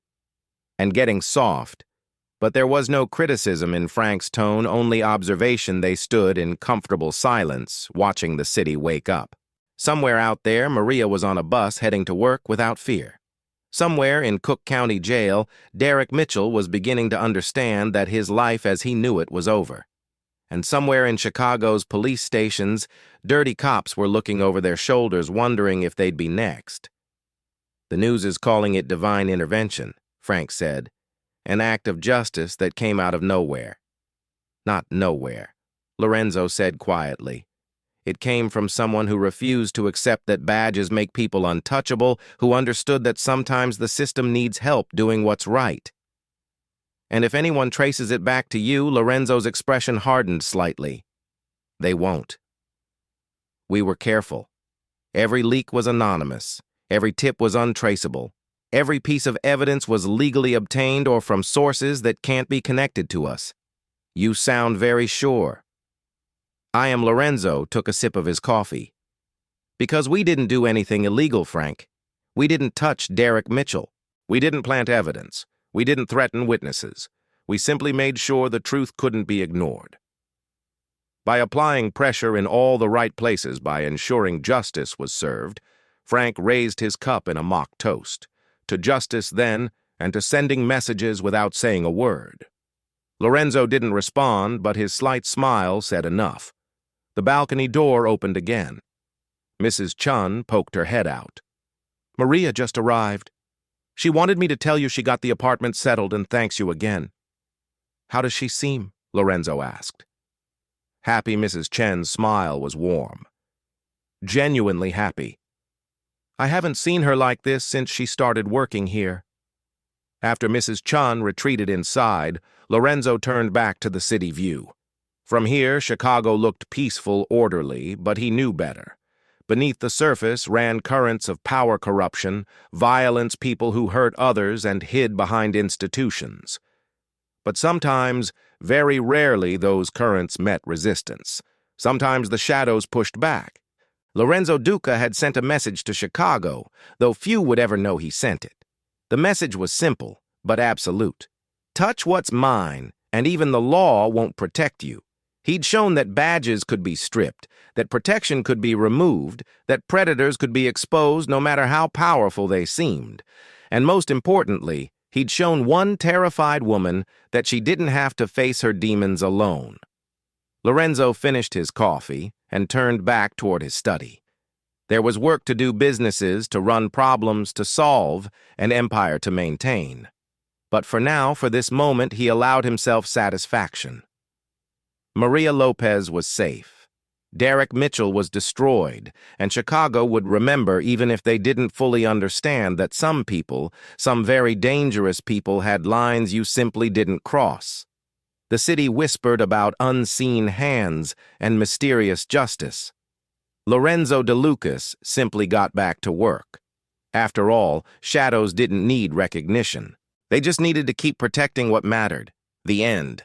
and getting soft. But there was no criticism in Frank's tone, only observation. They stood in comfortable silence, watching the city wake up. Somewhere out there, Maria was on a bus heading to work without fear. Somewhere in Cook County Jail, Derek Mitchell was beginning to understand that his life as he knew it was over. And somewhere in Chicago's police stations, dirty cops were looking over their shoulders, wondering if they'd be next. The news is calling it divine intervention, Frank said. An act of justice that came out of nowhere. Not nowhere, Lorenzo said quietly. It came from someone who refused to accept that badges make people untouchable, who understood that sometimes the system needs help doing what's right. And if anyone traces it back to you, Lorenzo's expression hardened slightly. They won't. We were careful. Every leak was anonymous. Every tip was untraceable. Every piece of evidence was legally obtained or from sources that can't be connected to us. You sound very sure. Lorenzo took a sip of his coffee. Because we didn't do anything illegal, Frank. We didn't touch Derek Mitchell. We didn't plant evidence. We didn't threaten witnesses. We simply made sure the truth couldn't be ignored. By applying pressure in all the right places, by ensuring justice was served, Frank raised his cup in a mock toast. To justice then, and to sending messages without saying a word. Lorenzo didn't respond, but his slight smile said enough. The balcony door opened again. Mrs. Chun poked her head out. Maria just arrived. She wanted me to tell you she got the apartment settled and thanks you again. How does she seem? Lorenzo asked. Happy. Mrs. Chen's smile was warm. Genuinely happy. I haven't seen her like this since she started working here. After Mrs. Chun retreated inside, Lorenzo turned back to the city view. From here, Chicago looked peaceful, orderly, but he knew better. Beneath the surface ran currents of power corruption, violence, people who hurt others and hid behind institutions. But sometimes, very rarely, those currents met resistance. Sometimes the shadows pushed back. Lorenzo Duca had sent a message to Chicago, though few would ever know he sent it. The message was simple, but absolute. Touch what's mine, and even the law won't protect you. He'd shown that badges could be stripped, that protection could be removed, that predators could be exposed no matter how powerful they seemed. And most importantly, he'd shown one terrified woman that she didn't have to face her demons alone. Lorenzo finished his coffee and turned back toward his study. There was work to do, businesses to run, problems to solve, an empire to maintain. But for now, for this moment, he allowed himself satisfaction. Maria Lopez was safe. Derek Mitchell was destroyed, and Chicago would remember, even if they didn't fully understand, that some people, some very dangerous people, had lines you simply didn't cross. The city whispered about unseen hands and mysterious justice. Lorenzo DeLucas simply got back to work. After all, shadows didn't need recognition. They just needed to keep protecting what mattered. The end.